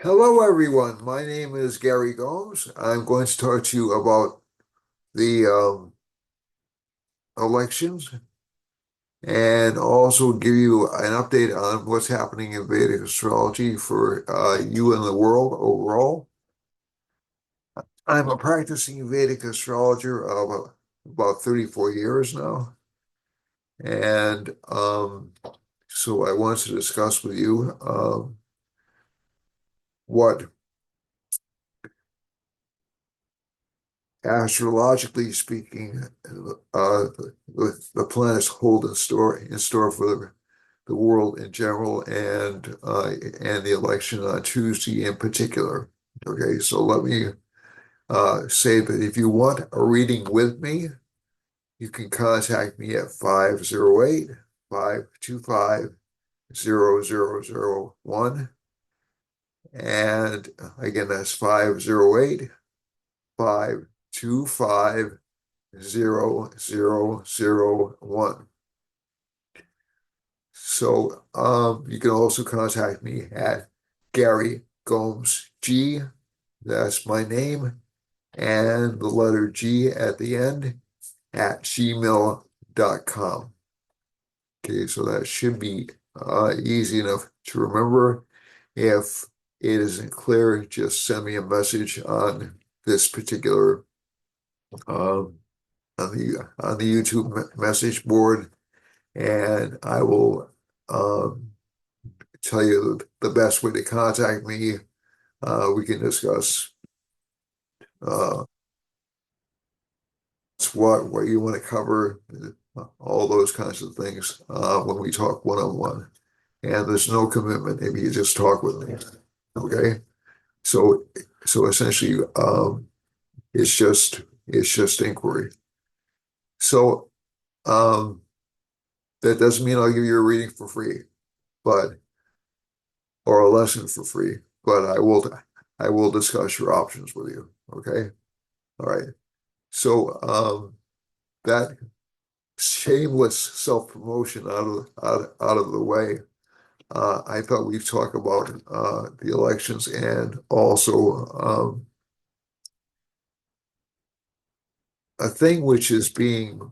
Hello, everyone. My name is Gary Gomes. I'm going to talk to you about the elections and also give you an update on what's happening in Vedic astrology for you and the world overall. I'm a practicing Vedic astrologer of about 34 years now, and so I wanted to discuss with you what astrologically speaking, the planets hold in store for the world in general and the election on Tuesday in particular. Okay, so let me say that if you want a reading with me, you can contact me at 508-525-0001. And again, that's 508-525-0001. So you can also contact me at Gary Gomes G. That's my name, and the letter G at the end at gmail.com. Okay, so that should be easy enough to remember. If it isn't clear, just send me a message on this particular um, on the YouTube message board, and I will um, tell you the best way to contact me. We can discuss uh, what you want to cover, all those kinds of things when we talk one-on-one. And there's no commitment if you just talk with me. Okay. So so essentially it's just inquiry. So um that doesn't mean I'll give you a reading for free, but or a lesson for free, but I will discuss your options with you. Okay. All right. So that shameless self-promotion out of the way. I thought we'd talk about the elections and also a thing which is being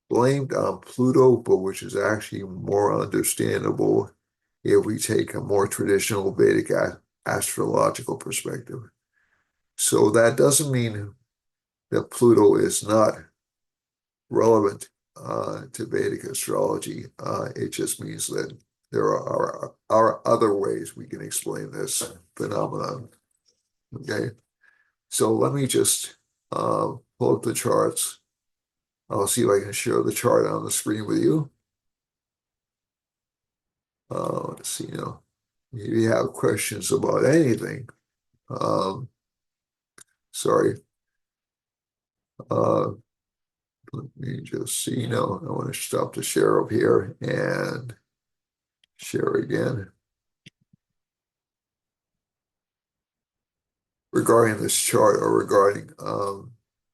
blamed on Pluto, but which is actually more understandable if we take a more traditional Vedic astrological perspective. So that doesn't mean that Pluto is not relevant to Vedic astrology. It just means that there are other ways we can explain this phenomenon. Okay, so let me just pull up the charts. I'll see if I can share the chart on the screen with you. Let's see, if you have questions about anything, um, sorry, uh, let me just see, I want to stop the share up here and share again. Regarding this chart or regarding,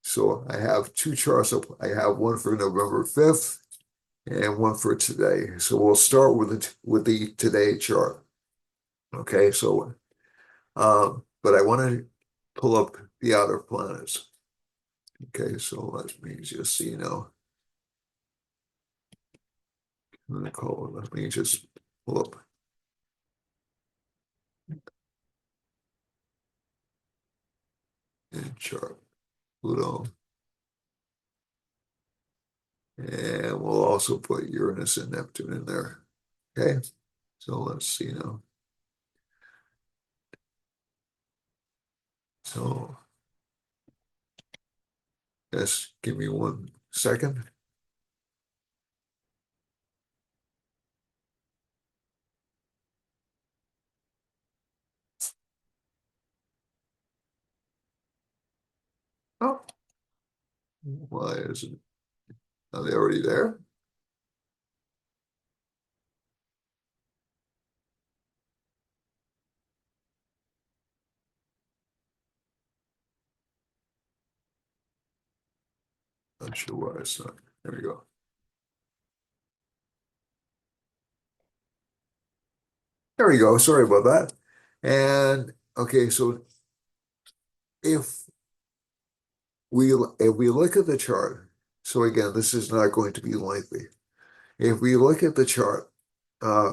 so I have two charts up. I have one for November 5th and one for today. So we'll start with the today chart. Okay, so but I want to pull up the outer planets. Okay, so let me just see let me just pull up the chart Pluto, and we'll also put Uranus and Neptune in there. Okay, so let's see now. So just give me 1 second. Oh, why isn't are they already there? Not sure why it's not. There we go. There we go. Sorry about that. And okay, so if if we look at the chart, so again, this is not going to be lengthy. If we look at the chart,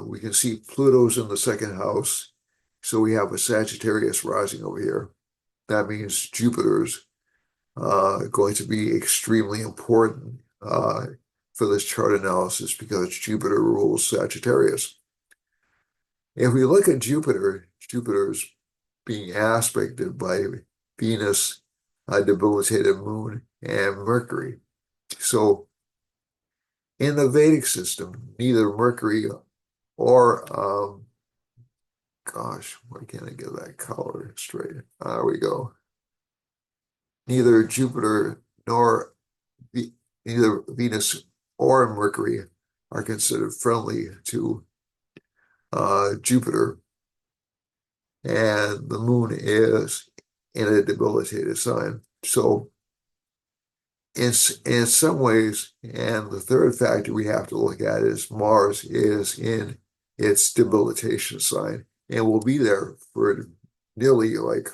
we can see Pluto's in the second house. So we have a Sagittarius rising over here. That means Jupiter's going to be extremely important for this chart analysis because Jupiter rules Sagittarius. If we look at Jupiter, Jupiter's being aspected by Venus, a debilitated moon, and Mercury. So in the Vedic system, neither Mercury or, gosh, why can't I get that color straight? There we go. Neither Jupiter nor neither Venus or Mercury are considered friendly to Jupiter, and the moon is in a debilitated sign. So in some ways, and the third factor we have to look at is Mars is in its debilitation sign and will be there for nearly like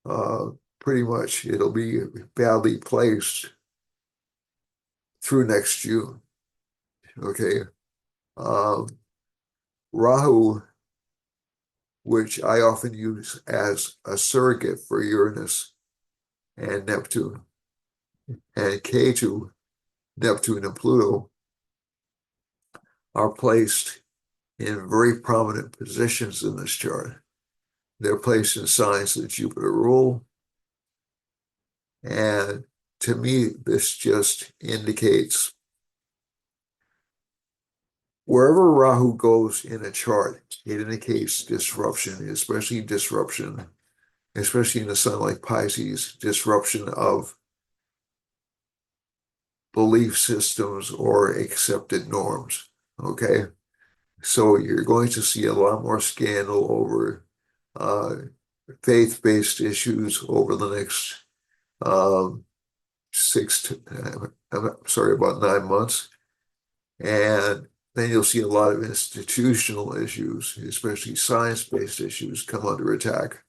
uh, pretty much it'll be badly placed through next June. Okay. Um, Rahu, which I often use as a surrogate for Uranus and Neptune, and Ketu, Neptune and Pluto, are placed in very prominent positions in this chart. They're placed in signs that Jupiter rule. And to me, this just indicates wherever Rahu goes in a chart, it indicates disruption, especially in a sign like Pisces, disruption of belief systems or accepted norms. Okay. So you're going to see a lot more scandal over uh, faith-based issues over the next um, I'm sorry, about 9 months. And then you'll see a lot of institutional issues, especially science-based issues, come under attack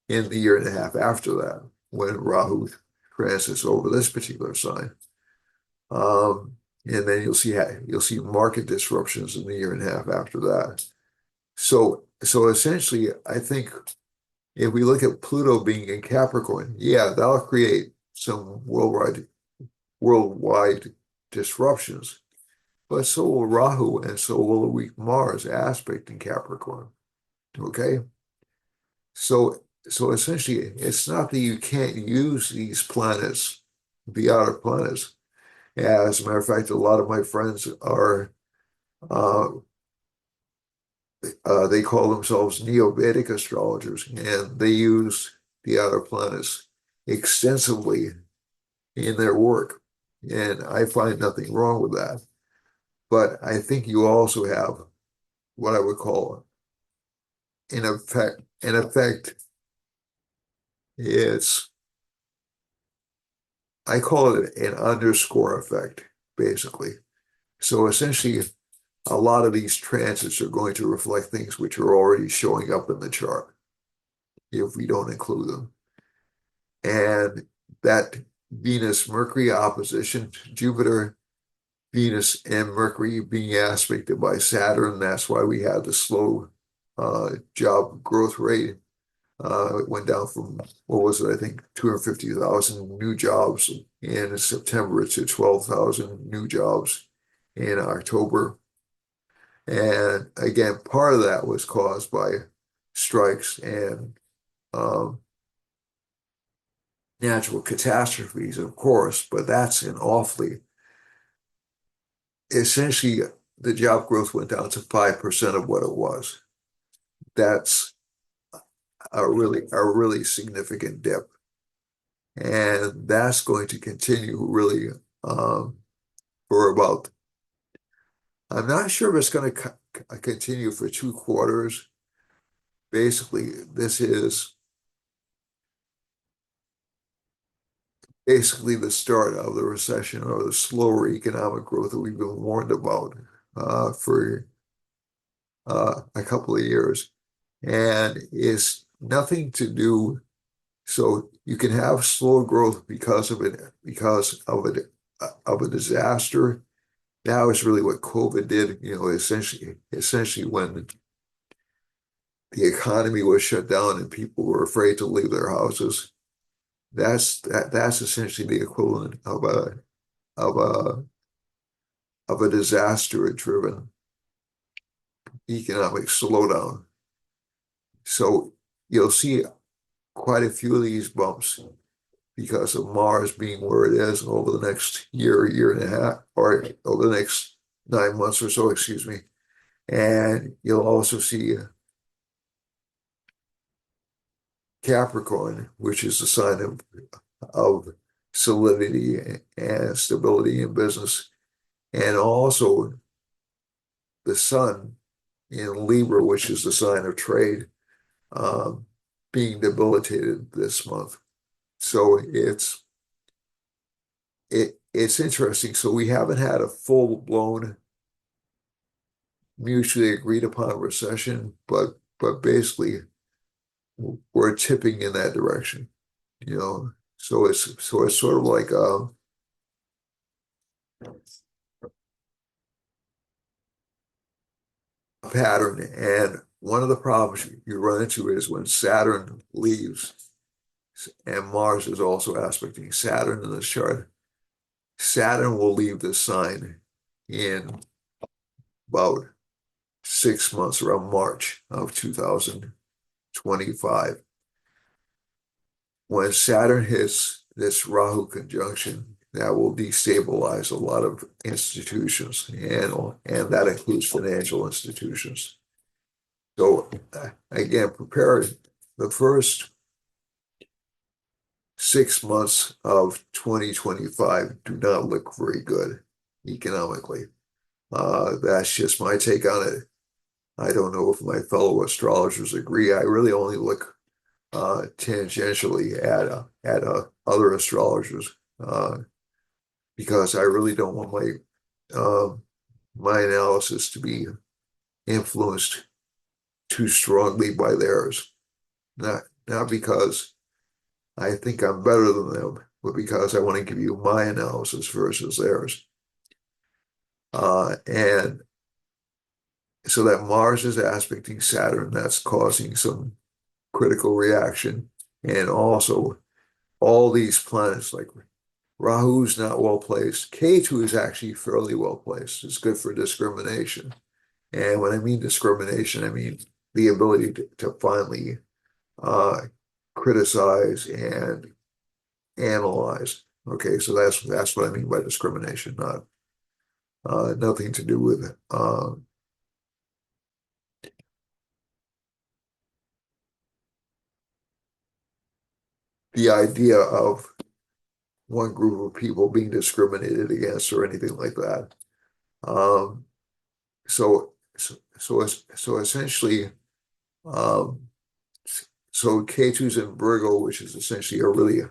in the year and a half after that, when Rahu transits over this particular sign. And then you'll see market disruptions in the year and a half after that. So essentially, I think if we look at Pluto being in Capricorn, yeah, that'll create some worldwide disruptions. But so will Rahu, and so will a weak Mars aspect in Capricorn. Okay, so essentially, it's not that you can't use these planets, the outer planets. As a matter of fact, a lot of my friends are uh, they call themselves Neo-Vedic astrologers, and they use the outer planets extensively in their work. And I find nothing wrong with that. But I think you also have what I would call in effect, it's I call it an underscore effect, basically. So essentially, a lot of these transits are going to reflect things which are already showing up in the chart if we don't include them. And that Venus-Mercury opposition, Jupiter, Venus, and Mercury being aspected by Saturn, that's why we had the slow job growth rate. It went down from, what was it, I think 250,000 new jobs in September to 12,000 new jobs in October. And again, part of that was caused by strikes and um, natural catastrophes, of course, but that's an awfully, essentially, the job growth went down to 5% of what it was. That's a really significant dip. And that's going to continue really for about, I'm not sure if it's going to continue for 2 quarters. Basically, this is basically the start of the recession or the slower economic growth that we've been warned about for a couple of years, and it's nothing to do. So you can have slow growth because of a disaster. That was really what COVID did. Essentially when the economy was shut down and people were afraid to leave their houses. That's essentially the equivalent of a of a disaster-driven economic slowdown. So you'll see quite a few of these bumps because of Mars being where it is over the next year and a half, or over the next 9 months or so, excuse me. And you'll also see Capricorn, which is a sign of solidity and stability in business, and also the Sun in Libra, which is the sign of trade, um, being debilitated this month. So it's interesting. So we haven't had a full-blown mutually agreed upon recession, but basically we're tipping in that direction, you know. So it's sort of like a pattern. And one of the problems you run into is when Saturn leaves, and Mars is also aspecting Saturn in the chart. Saturn will leave the sign in about 6 months, around March of 2025. When Saturn hits this Rahu conjunction, that will destabilize a lot of institutions, and that includes financial institutions. So again, prepare. The first 6 months of 2025 do not look very good economically. That's just my take on it. I don't know if my fellow astrologers agree. I really only look tangentially at other astrologers because I really don't want my analysis to be influenced too strongly by theirs. Not because I think I'm better than them, but because I want to give you my analysis versus theirs. And so that Mars is aspecting Saturn, that's causing some critical reaction. And also all these planets, like Rahu's not well placed. Ketu is actually fairly well placed. It's good for discrimination. And when I mean discrimination, I mean the ability to finally uh, criticize and analyze. Okay, so that's what I mean by discrimination, not nothing to do with the idea of one group of people being discriminated against or anything like that. Um, so essentially, um, so K2's in Virgo, which is essentially a really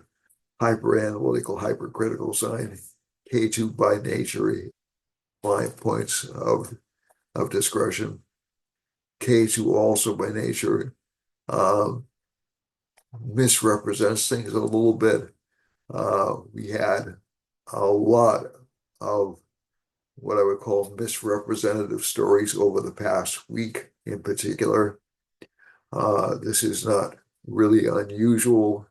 hyper analytical, hypercritical sign. K2 by nature, 5 points of discretion. K2 also by nature um, misrepresents things a little bit. We had a lot of what I would call misrepresentative stories over the past week in particular. This is not really unusual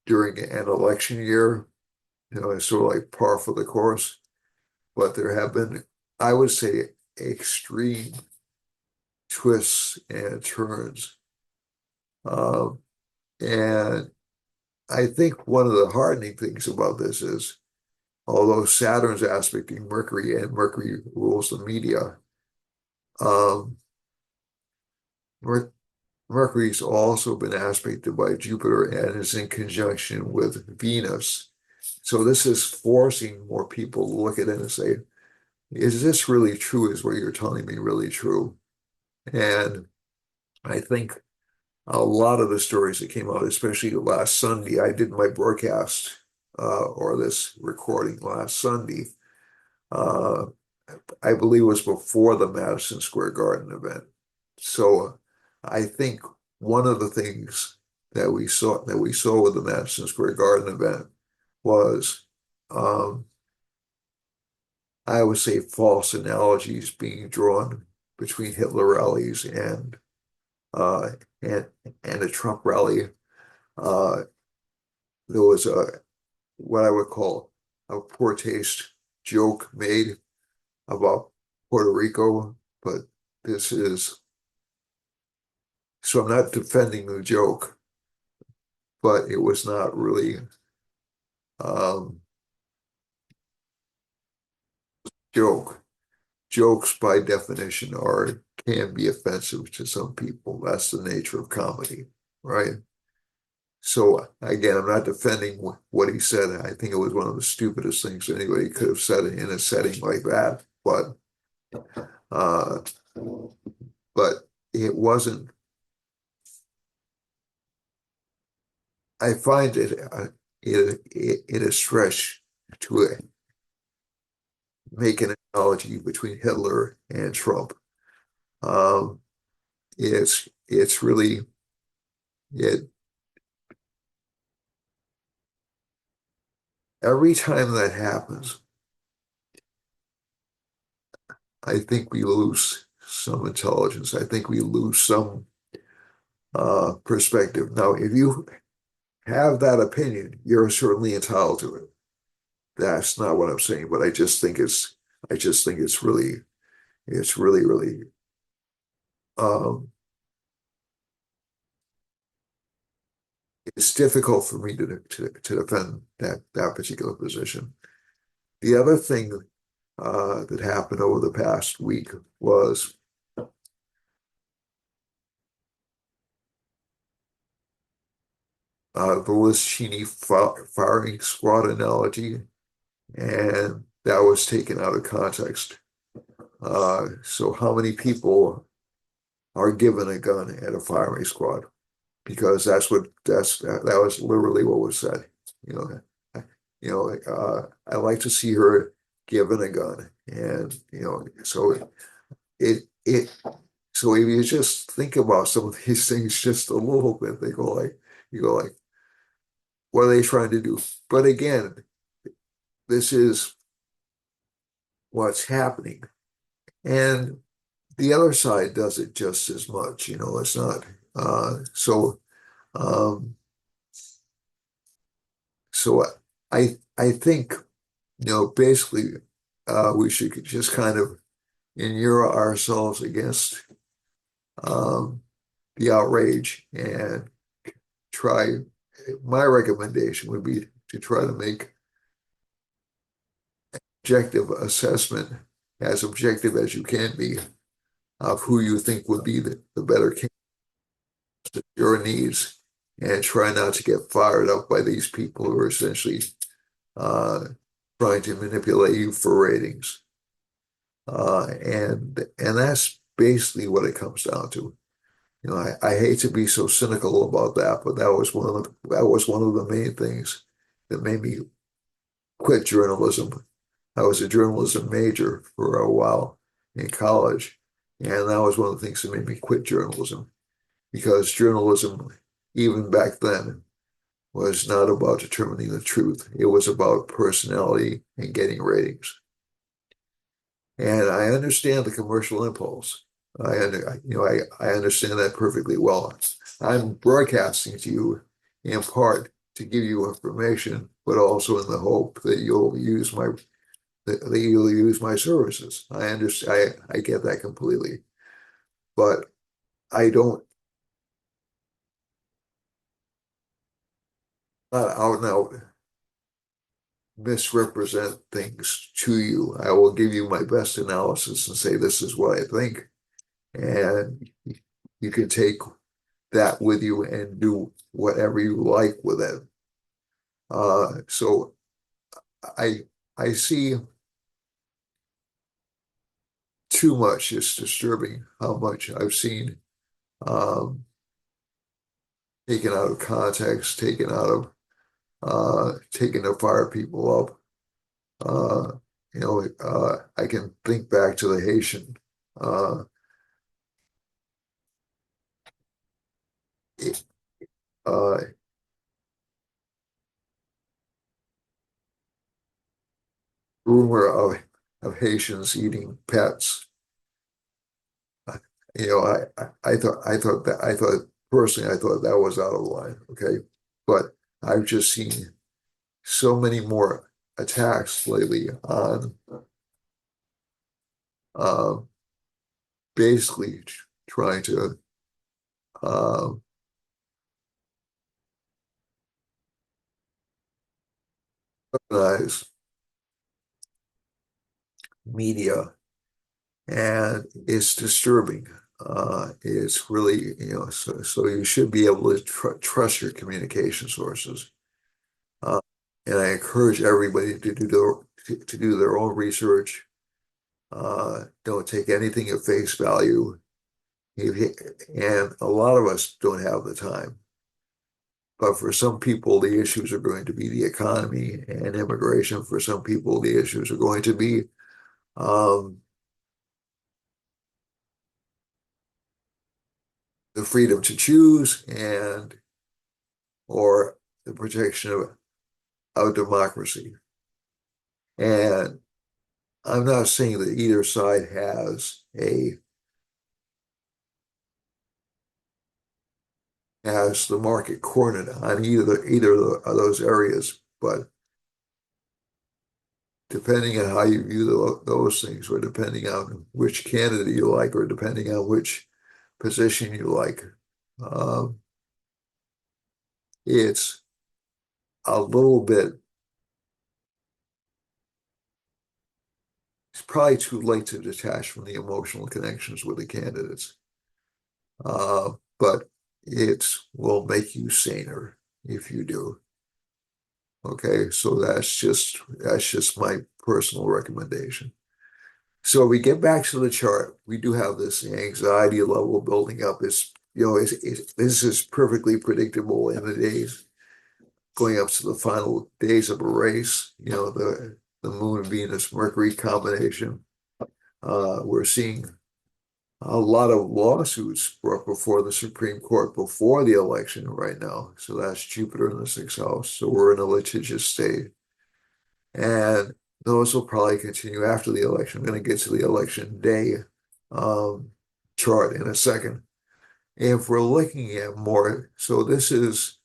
during an election year. It's sort of like par for the course. But there have been, I would say, extreme twists and turns. Um, and I think one of the hardening things about this is, although Saturn's aspecting Mercury and Mercury rules the media, um, Mer Mercury's also been aspected by Jupiter and is in conjunction with Venus. So this is forcing more people to look at it and say, is this really true? Is what you're telling me really true? And I think a lot of the stories that came out, especially last Sunday, I did my broadcast or this recording last Sunday. Uh, I believe it was before the Madison Square Garden event. So I think one of the things that we saw with the Madison Square Garden event was um, I would say false analogies being drawn between Hitler rallies uh, and and a Trump rally. Uh, there was a what I would call a poor taste joke made about Puerto Rico, but this is so I'm not defending the joke, but it was not really um, joke. Jokes by definition are can be offensive to some people. That's the nature of comedy, right? So again, I'm not defending what he said. I think it was one of the stupidest things anybody could have said in a setting like that. Uh, but it wasn't. I find it a stretch to make an analogy between Hitler and Trump. Um, it's really it every time that happens, I think we lose some intelligence. I think we lose some perspective. Now, if you have that opinion, you're certainly entitled to it. That's not what I'm saying, but I just think it's really, um, it's difficult for me to defend that particular position. The other thing that happened over the past week was the Liz Cheney firing squad analogy, and that was taken out of context. So how many people are given a gun at a firing squad? Because that was literally what was said. You know, I like to see her given a gun, and it so if you just think about some of these things just a little bit, they go like you go like, what are they trying to do? But again, this is what's happening, and the other side does it just as much. It's not so. Um, so I think basically we should just kind of inure ourselves against um, the outrage and try. My recommendation would be to try to make objective assessment as objective as you can be of who you think would be the better candidate for your needs, and try not to get fired up by these people who are essentially uh, trying to manipulate you for ratings. And that's basically what it comes down to. I hate to be so cynical about that, but that was one of the main things that made me quit journalism. I was a journalism major for a while in college, and that was one of the things that made me quit journalism because journalism, even back then, was not about determining the truth. It was about personality and getting ratings. And I understand the commercial impulse. I understand that perfectly well. I'm broadcasting to you in part to give you information, but also in the hope that you'll use my services. I understand. I get that completely, but I don't not out and out misrepresent things to you. I will give you my best analysis and say this is what I think, and you can take that with you and do whatever you like with it. So I I see too much. It's disturbing how much I've seen um, taken out of context, taken to fire people up. I can think back to the Haitian uh, uh, rumor of Haitians eating pets. You know, I thought personally, I thought that was out of line. Okay. But I've just seen so many more attacks lately on uh, basically trying to uh, weaponize media, and it's disturbing. It's really, so you should be able to trust your communication sources. Uh, and I encourage everybody to do their own research. Don't take anything at face value. And a lot of us don't have the time. But for some people, the issues are going to be the economy and immigration. For some people, the issues are going to be um, the freedom to choose and or the protection of democracy. And I'm not saying that either side has the market cornered on either of those areas, but depending on how you view those things, or depending on which candidate you like, or depending on which position you like, um, it's a little bit. It's probably too late to detach from the emotional connections with the candidates, but it will make you saner if you do. Okay, so that's just my personal recommendation. So we get back to the chart. We do have this anxiety level building up. This is perfectly predictable in the days going up to the final days of a race. The Moon, Venus, Mercury combination. We're seeing a lot of lawsuits brought before the Supreme Court before the election right now. So that's Jupiter in the sixth house. So we're in a litigious state. And those will probably continue after the election. I'm going to get to the election day um, chart in a second. If we're looking at more, so this is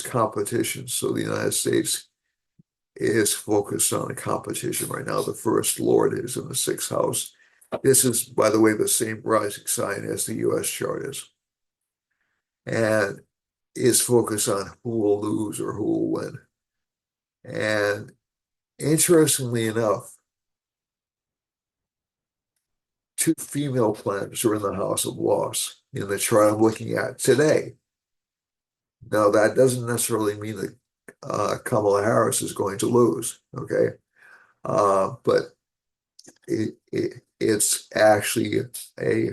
competition. So the United States is focused on competition right now. The first Lord is in the sixth house. This is, by the way, the same rising sign as the U.S. chart is, and is focused on who will lose or who will win. And interestingly enough, two female planets are in the house of loss in the chart I'm looking at today. Now, that doesn't necessarily mean that Kamala Harris is going to lose, okay? But it's actually a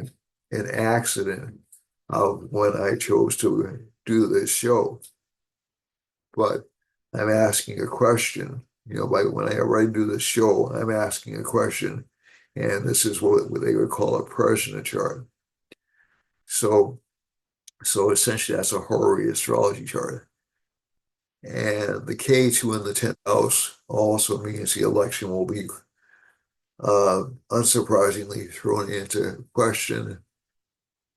an accident of when I chose to do this show. But I'm asking a question. By when I already do this show, I'm asking a question, and this is what they would call a Persian chart. So, so essentially, that's a horary astrology chart. And the K2 in the 10th house also means the election will be, unsurprisingly, thrown into question,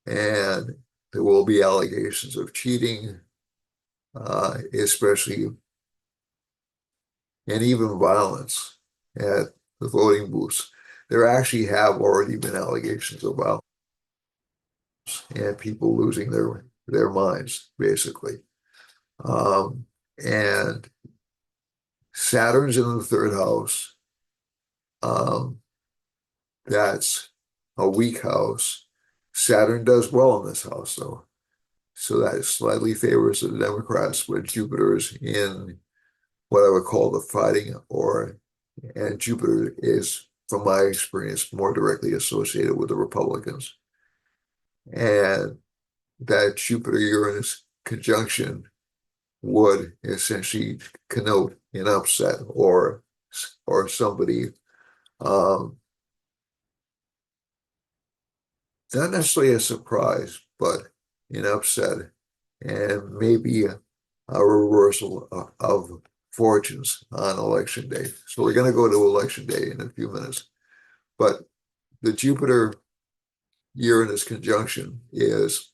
and there will be allegations of cheating, especially, and even violence at the voting booths. There actually have already been allegations of violence and people losing their minds, basically. Um, and Saturn's in the third house. Um, that's a weak house. Saturn does well in this house, though. So that slightly favors the Democrats, but Jupiter is in what I would call the fighting, and Jupiter is, from my experience, more directly associated with the Republicans. And that Jupiter-Uranus conjunction would essentially connote an upset, or somebody, um, not necessarily a surprise, but an upset and maybe a reversal of fortunes on election day. So we're going to go to election day in a few minutes. But the Jupiter Uranus conjunction is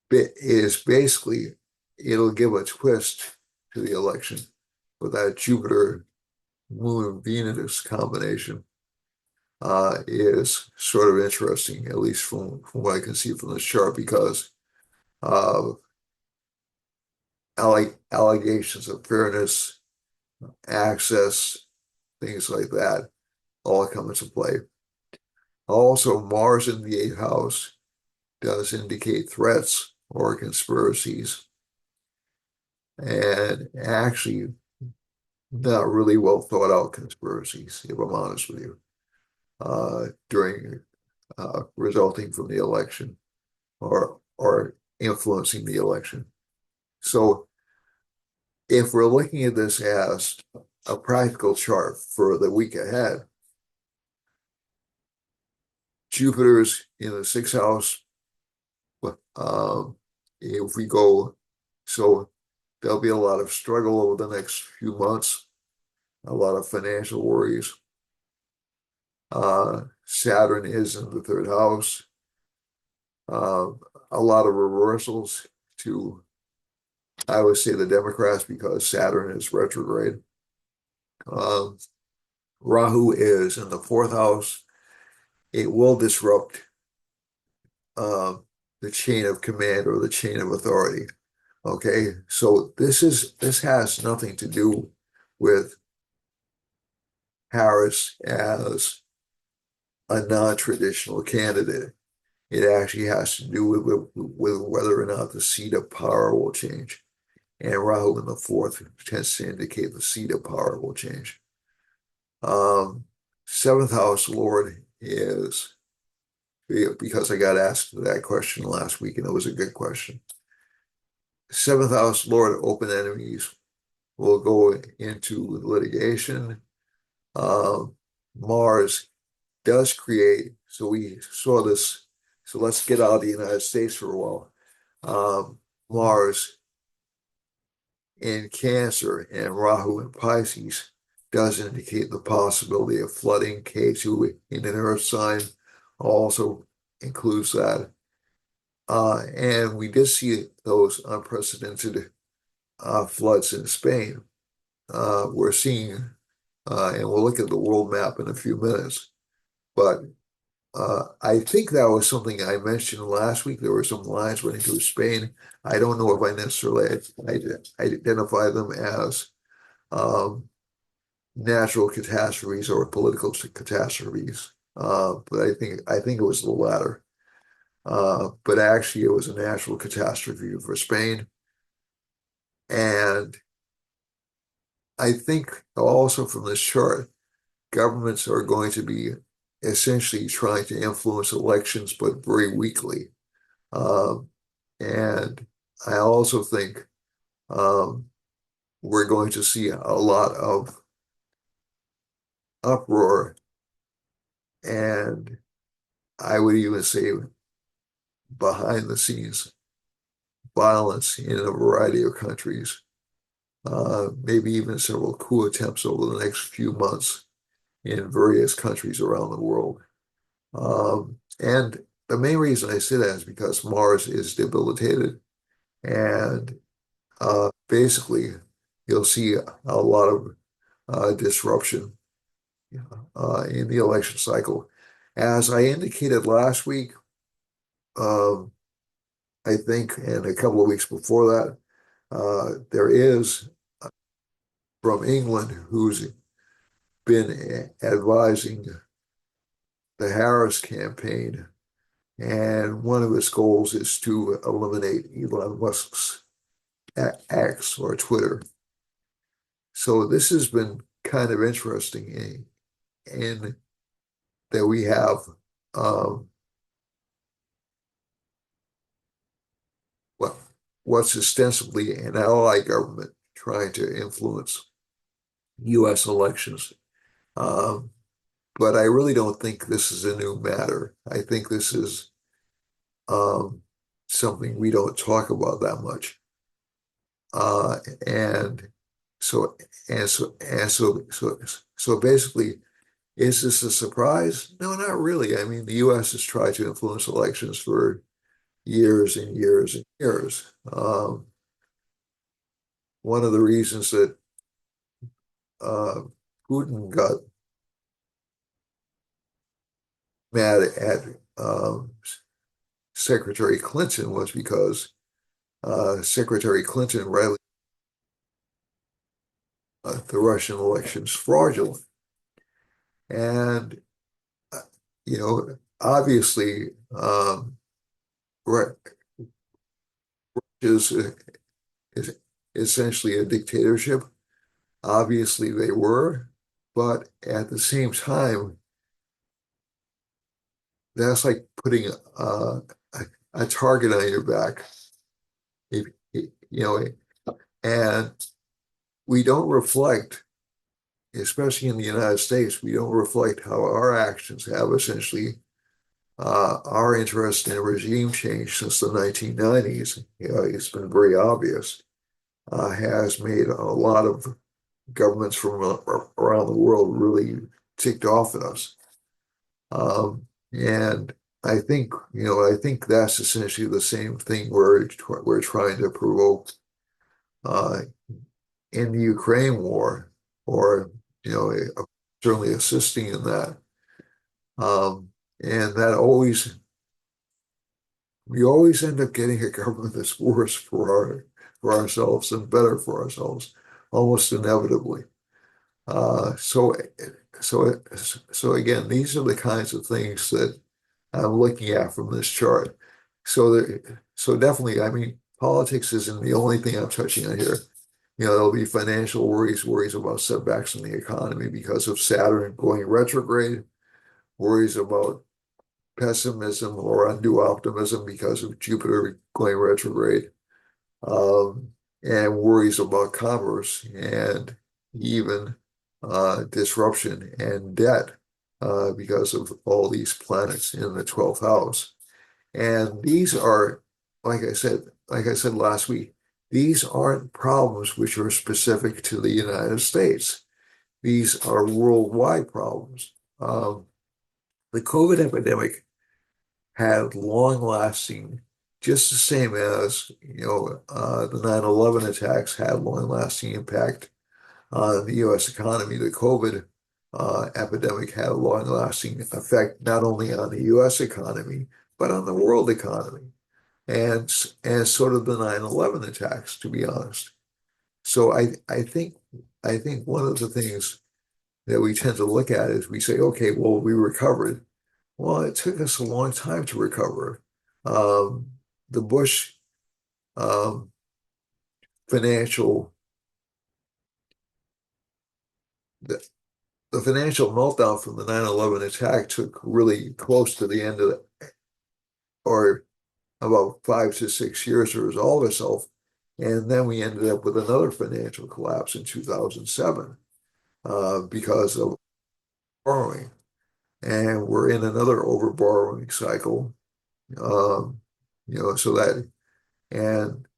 basically, it'll give a twist to the election with that Jupiter Moon Venus combination is sort of interesting, at least from what I can see from this chart, because of allegations of fairness, access, things like that all come into play. Also, Mars in the eighth house does indicate threats or conspiracies, and actually not really well thought out conspiracies, if I'm honest with you, during resulting from the election or influencing the election. So if we're looking at this as a practical chart for the week ahead, Jupiter's in the sixth house. If we go, so there'll be a lot of struggle over the next few months, a lot of financial worries. Saturn is in the third house. A lot of reversals to, I would say, the Democrats because Saturn is retrograde. Um, Rahu is in the fourth house. It will disrupt the chain of command or the chain of authority. Okay, so this has nothing to do with Harris as a non-traditional candidate. It actually has to do with whether or not the seat of power will change. And Rahu in the fourth tends to indicate the seat of power will change. Seventh house Lord is, because I got asked that question last week and it was a good question. Seventh house Lord open enemies will go into litigation. Mars does create, so we saw this, so let's get out of the United States for a while. Mars in Cancer and Rahu in Pisces does indicate the possibility of flooding. K2 in an Earth sign also includes that. And we did see those unprecedented floods in Spain. We're seeing, and we'll look at the world map in a few minutes, but I think that was something I mentioned last week. There were some lines running through Spain. I don't know if I necessarily identify them as natural catastrophes or political catastrophes, but I think it was the latter. But actually, it was a natural catastrophe for Spain, and I think also from this chart, governments are going to be essentially trying to influence elections, but very weakly. Um, and I also think we're going to see a lot of uproar, and I would even say behind the scenes violence in a variety of countries, maybe even several coup attempts over the next few months in various countries around the world. And the main reason I say that is because Mars is debilitated, and basically you'll see a lot of disruption in the election cycle. As I indicated last week, um, I think, and a couple of weeks before that, there is from England who's been advising the Harris campaign, and one of his goals is to eliminate Elon Musk's X or Twitter. So this has been kind of interesting in that we have um, what what's ostensibly an ally government trying to influence U.S. elections. Um, but I really don't think this is a new matter. I think this is um, something we don't talk about that much. Uh, and so so basically, is this a surprise? No, not really. I mean, the U.S. has tried to influence elections for years and years and years. One of the reasons that uh, Putin got mad at Secretary Clinton was because Secretary Clinton rightly the Russian elections fraudulent. And, uh, obviously, Russia is, is essentially a dictatorship. Obviously, they were, but at the same time, that's like putting a target on your back. If, you know, and we don't reflect, especially in the United States, we don't reflect how our actions have essentially our interest in regime change since the 1990s. It's been very obvious, has made a lot of governments from around the world really ticked off at us. And I think that's essentially the same thing we're trying to provoke uh, in the Ukraine war, or certainly assisting in that. And that always we always end up getting a government that's worse for ourselves and better for ourselves, almost inevitably. Uh, so so so again, these are the kinds of things that I'm looking at from this chart. So definitely, I mean, politics isn't the only thing I'm touching on here. There'll be financial worries about setbacks in the economy because of Saturn going retrograde, worries about pessimism or undue optimism because of Jupiter going retrograde, um, and worries about commerce and even disruption and debt because of all these planets in the 12th house. And these are, like I said last week, these aren't problems which are specific to the United States. These are worldwide problems. The COVID epidemic had long-lasting, just the same as, the 9/11 attacks had long-lasting impact on the U.S. economy. The COVID epidemic had a long-lasting effect not only on the U.S. economy, but on the world economy, and sort of the 9/11 attacks, to be honest. So I think one of the things that we tend to look at is we say, okay, well, we recovered. Well, it took us a long time to recover. Um, the Bush um, financial, the, the financial meltdown from the 9/11 attack took really close to the end of or about 5 to 6 years to resolve itself. And then we ended up with another financial collapse in 2007 because of borrowing. And we're in another overborrowing cycle. Um, so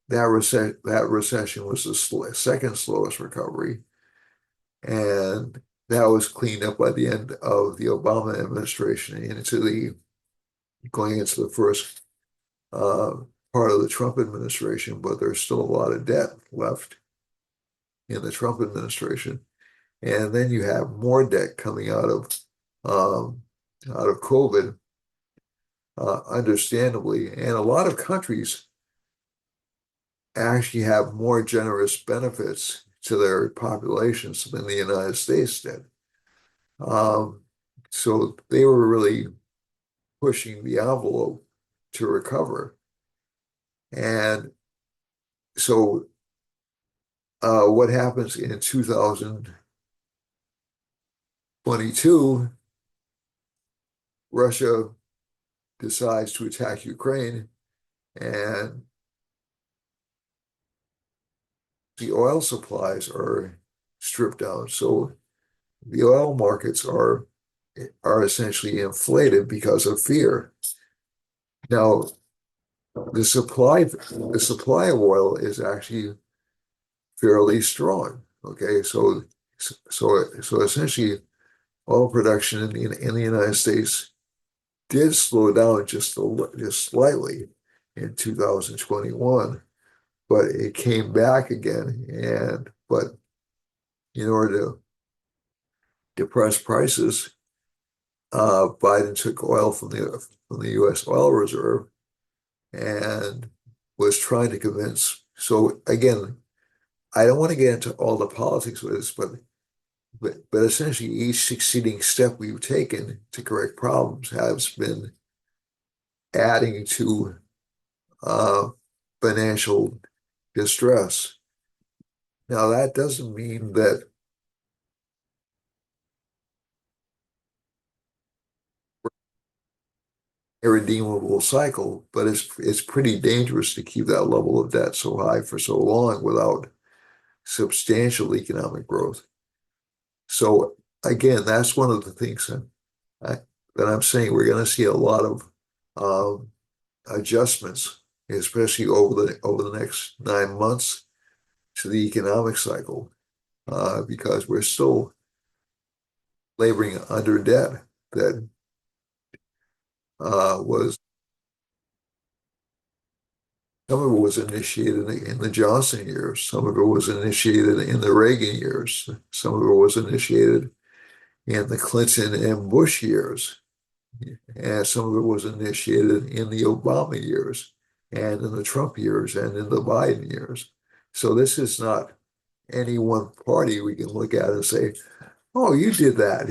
that recession was the second slowest recovery, and that was cleaned up by the end of the Obama administration and going into the first uh, part of the Trump administration. But there's still a lot of debt left in the Trump administration, and then you have more debt coming um, out of COVID, understandably, and a lot of countries actually have more generous benefits to their populations than the United States did. Um, so they were really pushing the envelope to recover. And so what happens in 2022, Russia decides to attack Ukraine, and the oil supplies are stripped down. So the oil markets are essentially inflated because of fear. Now, the supply of oil is actually fairly strong. Okay, so essentially, oil production in the United States did slow down just slightly in 2021, but it came back again. And but in order to depress prices, Biden took oil from the U.S. oil reserve and was trying to convince. So again, I don't want to get into all the politics with this, but essentially each succeeding step we've taken to correct problems has been adding to uh, financial distress. Now that doesn't mean that irredeemable cycle, but it's pretty dangerous to keep that level of debt so high for so long without substantial economic growth. So again, that's one of the things I, that I'm saying we're going to see a lot of um, adjustments, especially over the next 9 months to the economic cycle, because we're still laboring under debt that was some of it was initiated in the Johnson years, some of it was initiated in the Reagan years, some of it was initiated in the Clinton and Bush years, and some of it was initiated in the Obama years, and in the Trump years, and in the Biden years. So this is not any one party we can look at and say, "Oh, you did that."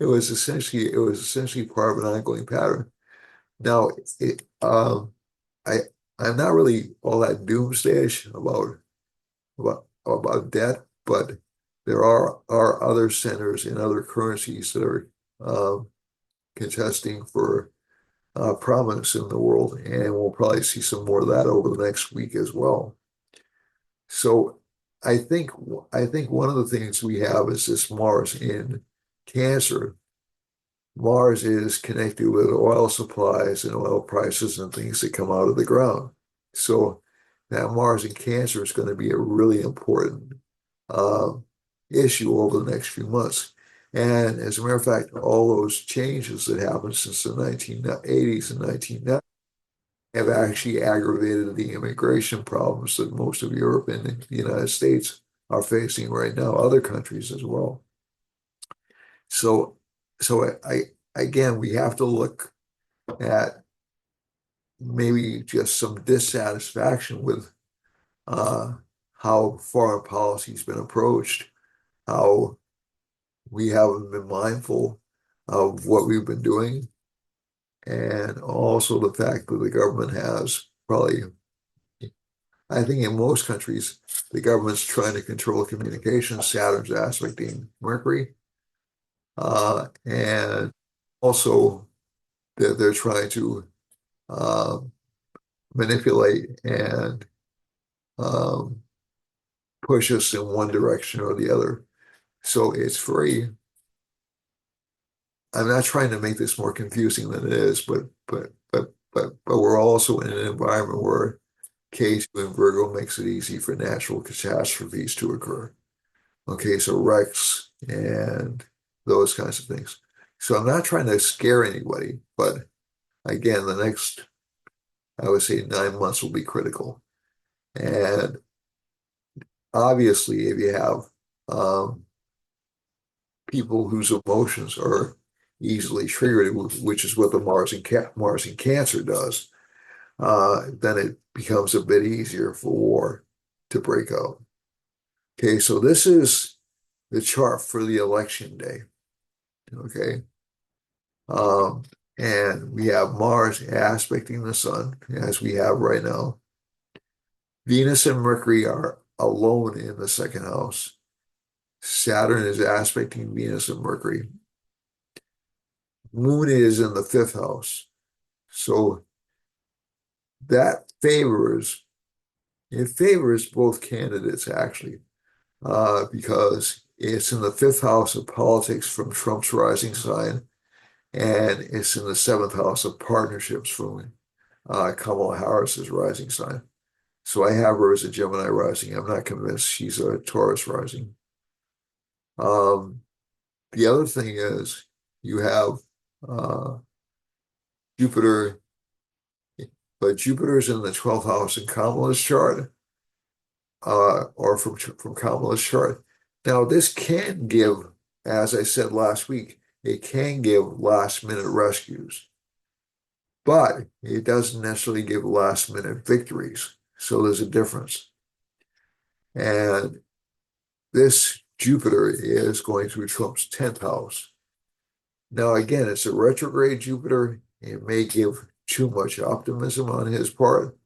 It was essentially part of an ongoing pattern. Now, it, I I'm not really all that doomsdayish about debt, but there are other centers in other currencies that are um, contesting for prominence in the world, and we'll probably see some more of that over the next week as well. So I think I think one of the things we have is this Mars in Cancer. Mars is connected with oil supplies and oil prices and things that come out of the ground. So that Mars in Cancer is going to be a really important uh, issue over the next few months. And as a matter of fact, all those changes that happened since the 1980s and 1990s have actually aggravated the immigration problems that most of Europe and the United States are facing right now, other countries as well. So, so again, we have to look at maybe just some dissatisfaction with uh, how foreign policy has been approached, how we haven't been mindful of what we've been doing, and also the fact that the government has probably, I think in most countries, the government's trying to control communications, Saturn's aspecting Mercury, and also that they're trying to uh, manipulate and um, push us in one direction or the other. So it's very, I'm not trying to make this more confusing than it is, but we're also in an environment where K2 in Virgo makes it easy for natural catastrophes to occur. Okay, so wrecks and those kinds of things. So I'm not trying to scare anybody, but again, the next, I would say 9 months will be critical. And obviously, if you have um, people whose emotions are easily triggered, which is what the Mars in Cancer does, then it becomes a bit easier for war to break out. Okay, so this is the chart for the election day. Okay, um, and we have Mars aspecting the Sun as we have right now. Venus and Mercury are alone in the second house. Saturn is aspecting Venus and Mercury. Moon is in the fifth house. So that favors both candidates actually, because it's in the fifth house of politics from Trump's rising sign, and it's in the seventh house of partnerships from Kamala Harris's rising sign. So I have her as a Gemini rising. I'm not convinced she's a Taurus rising. Um, the other thing is you have uh, Jupiter, but Jupiter's in the 12th house in Kamala's chart, or from Kamala's chart. Now, this can give, as I said last week, it can give last minute rescues, but it doesn't necessarily give last minute victories. So there's a difference. And this Jupiter is going through Trump's 10th house. Now, again, it's a retrograde Jupiter. It may give too much optimism on his part.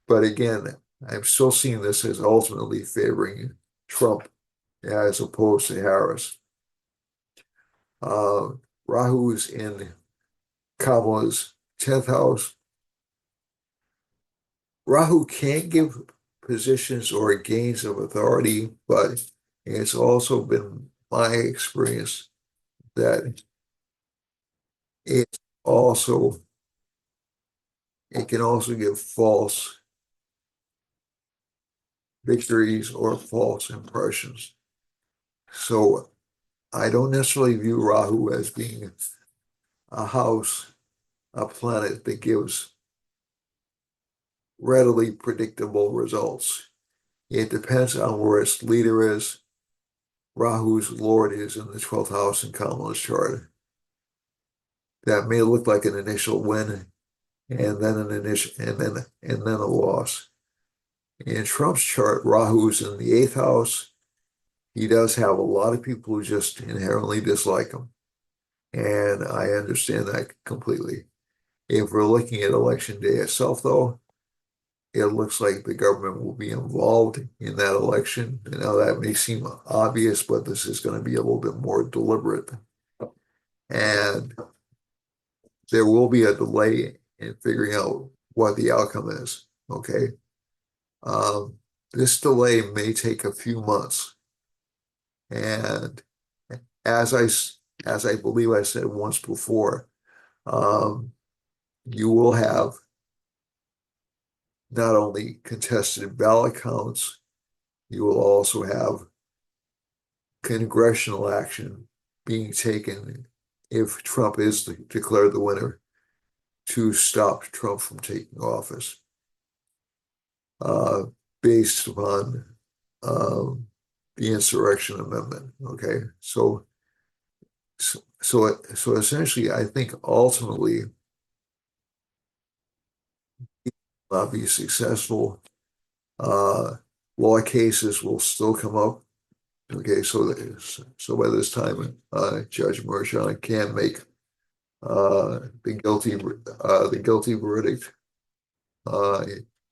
But again, I'm still seeing this as ultimately favoring Trump as opposed to Harris. Uh, Rahu's in Kamala's 10th house. Rahu can give positions or gains of authority, but it's also been my experience that it also it can also give false victories or false impressions. So I don't necessarily view Rahu as being a house, a planet that gives readily predictable results. It depends on where its leader is. Rahu's Lord is in the 12th house in Kamala's chart. That may look like an initial win and then an initial and then a loss. In Trump's chart, Rahu's in the 8th house. He does have a lot of people who just inherently dislike him. And I understand that completely. If we're looking at election day itself, though, it looks like the government will be involved in that election. And now that may seem obvious, but this is going to be a little bit more deliberate. And there will be a delay in figuring out what the outcome is. Okay. Um, this delay may take a few months. And as I as I believe I said once before, um, you will have not only contested ballot counts, you will also have congressional action being taken if Trump is declared the winner to stop Trump from taking office, uh, based upon um, the insurrection amendment. Okay, so essentially, I think ultimately he will not be successful. Uh, law cases will still come up. Okay, so by this time, Judge Merchan can make the guilty verdict, uh,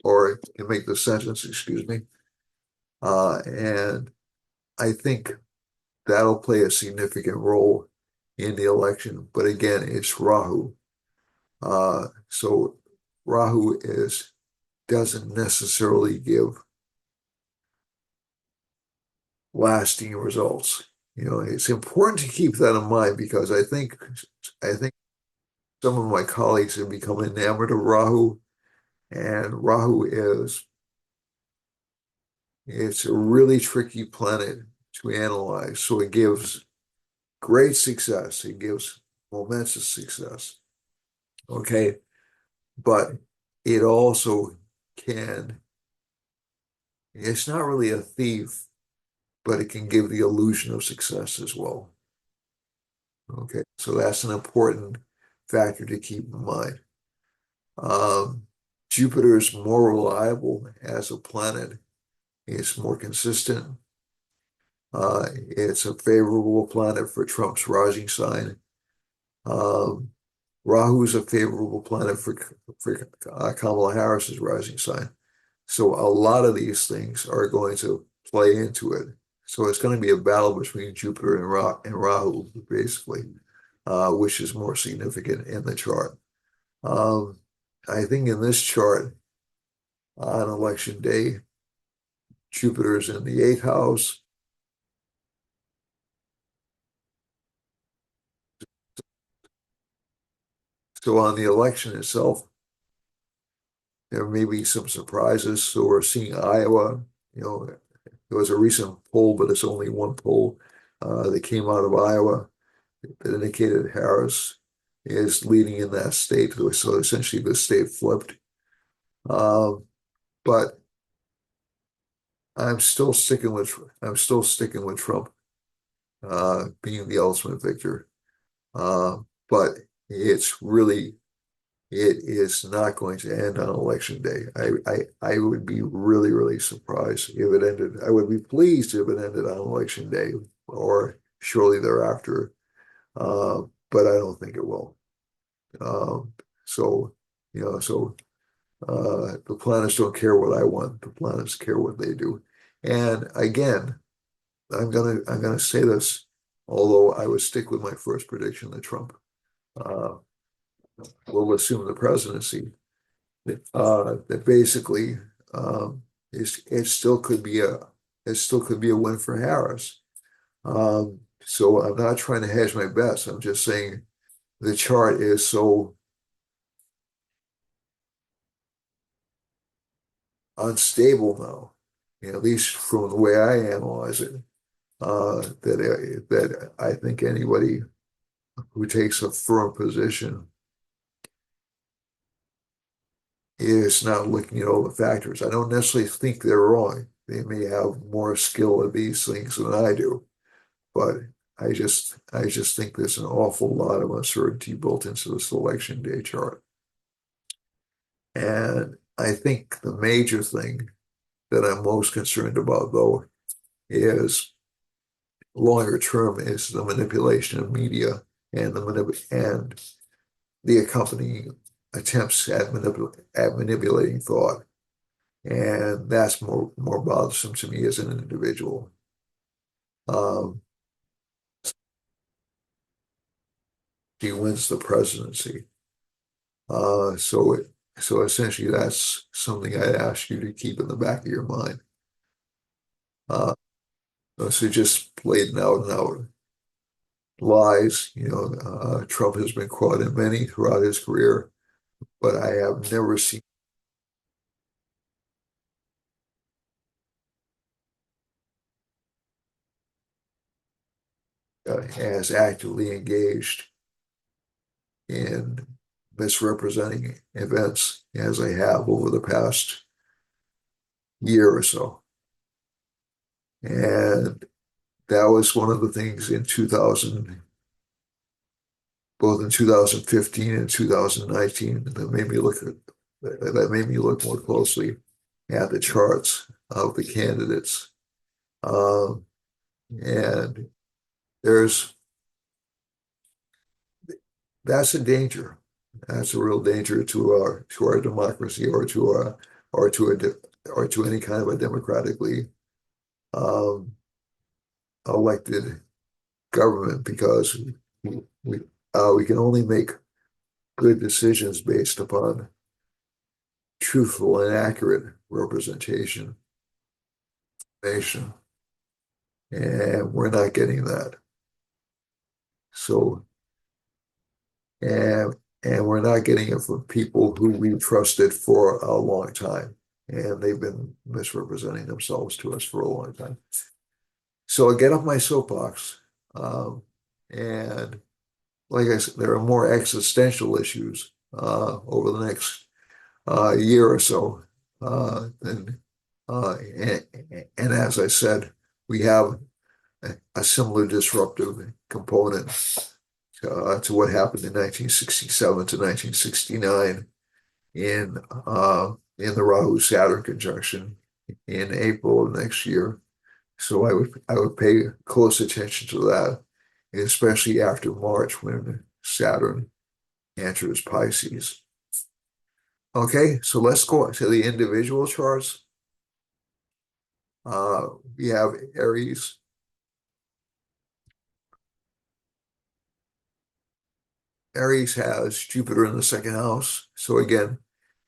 or can make the sentence, excuse me. And I think that'll play a significant role in the election. But again, it's Rahu. So Rahu doesn't necessarily give lasting results. You know, it's important to keep that in mind because I think some of my colleagues have become enamored of Rahu, and Rahu it's a really tricky planet to analyze. So it gives great success. It gives momentous success. Okay. But it also can, it's not really a thief, but it can give the illusion of success as well. Okay. So that's an important factor to keep in mind. Um, Jupiter is more reliable as a planet. It's more consistent. It's a favorable planet for Trump's rising sign. Um, Rahu is a favorable planet for Kamala Harris's rising sign. So a lot of these things are going to play into it. So it's going to be a battle between Jupiter and Rahu, basically, which is more significant in the chart. Um, I think in this chart, on election day, Jupiter's in the 8th house. So on the election itself, there may be some surprises. So we're seeing Iowa, you know, there was a recent poll, but it's only one poll that came out of Iowa that indicated Harris is leading in that state. So essentially the state flipped. Um, but I'm still sticking with Trump being the ultimate victor. But it's really it is not going to end on election day. I would be really, really surprised if it ended. I would be pleased if it ended on election day or shortly thereafter. But I don't think it will. Um, so, the planets don't care what I want. The planets care what they do. And again, I'm gonna say this, although I would stick with my first prediction that Trump uh, will assume the presidency. That basically it still could be a win for Harris. So I'm not trying to hedge my bets. I'm just saying the chart is so unstable now, at least from the way I analyze it, that I think anybody who takes a firm position is not looking at all the factors. I don't necessarily think they're wrong. They may have more skill at these things than I do, but I just think there's an awful lot of uncertainty built into this election day chart. And I think the major thing that I'm most concerned about, though, is longer term is the manipulation of media and the accompanying attempts at manipulating thought. And that's more bothersome to me as an individual. Um, he wins the presidency. Uh, so it, so essentially that's something I'd ask you to keep in the back of your mind. Uh, so just blatant out and out lies. Trump has been caught in many throughout his career, but I have never seen as actively engaged in misrepresenting events as I have over the past year or so. And that was one of the things in 2000, both in 2015 and 2019, that made me look more closely at the charts of the candidates. Um, and there's that's a danger. That's a real danger to our democracy or to or to any kind of a democratically um, elected government because we we can only make good decisions based upon truthful and accurate representation nation, and we're not getting that. So, and and we're not getting it from people who we trusted for a long time, and they've been misrepresenting themselves to us for a long time. So I get off my soapbox, and like I said, there are more existential issues over the next year or so. And, and as I said, we have a similar disruptive component to what happened in 1967 to 1969 in the Rahu Saturn conjunction in April of next year. So I would pay close attention to that, especially after March when Saturn enters Pisces. Okay, so let's go to the individual charts. We have Aries. Aries has Jupiter in the second house. So again,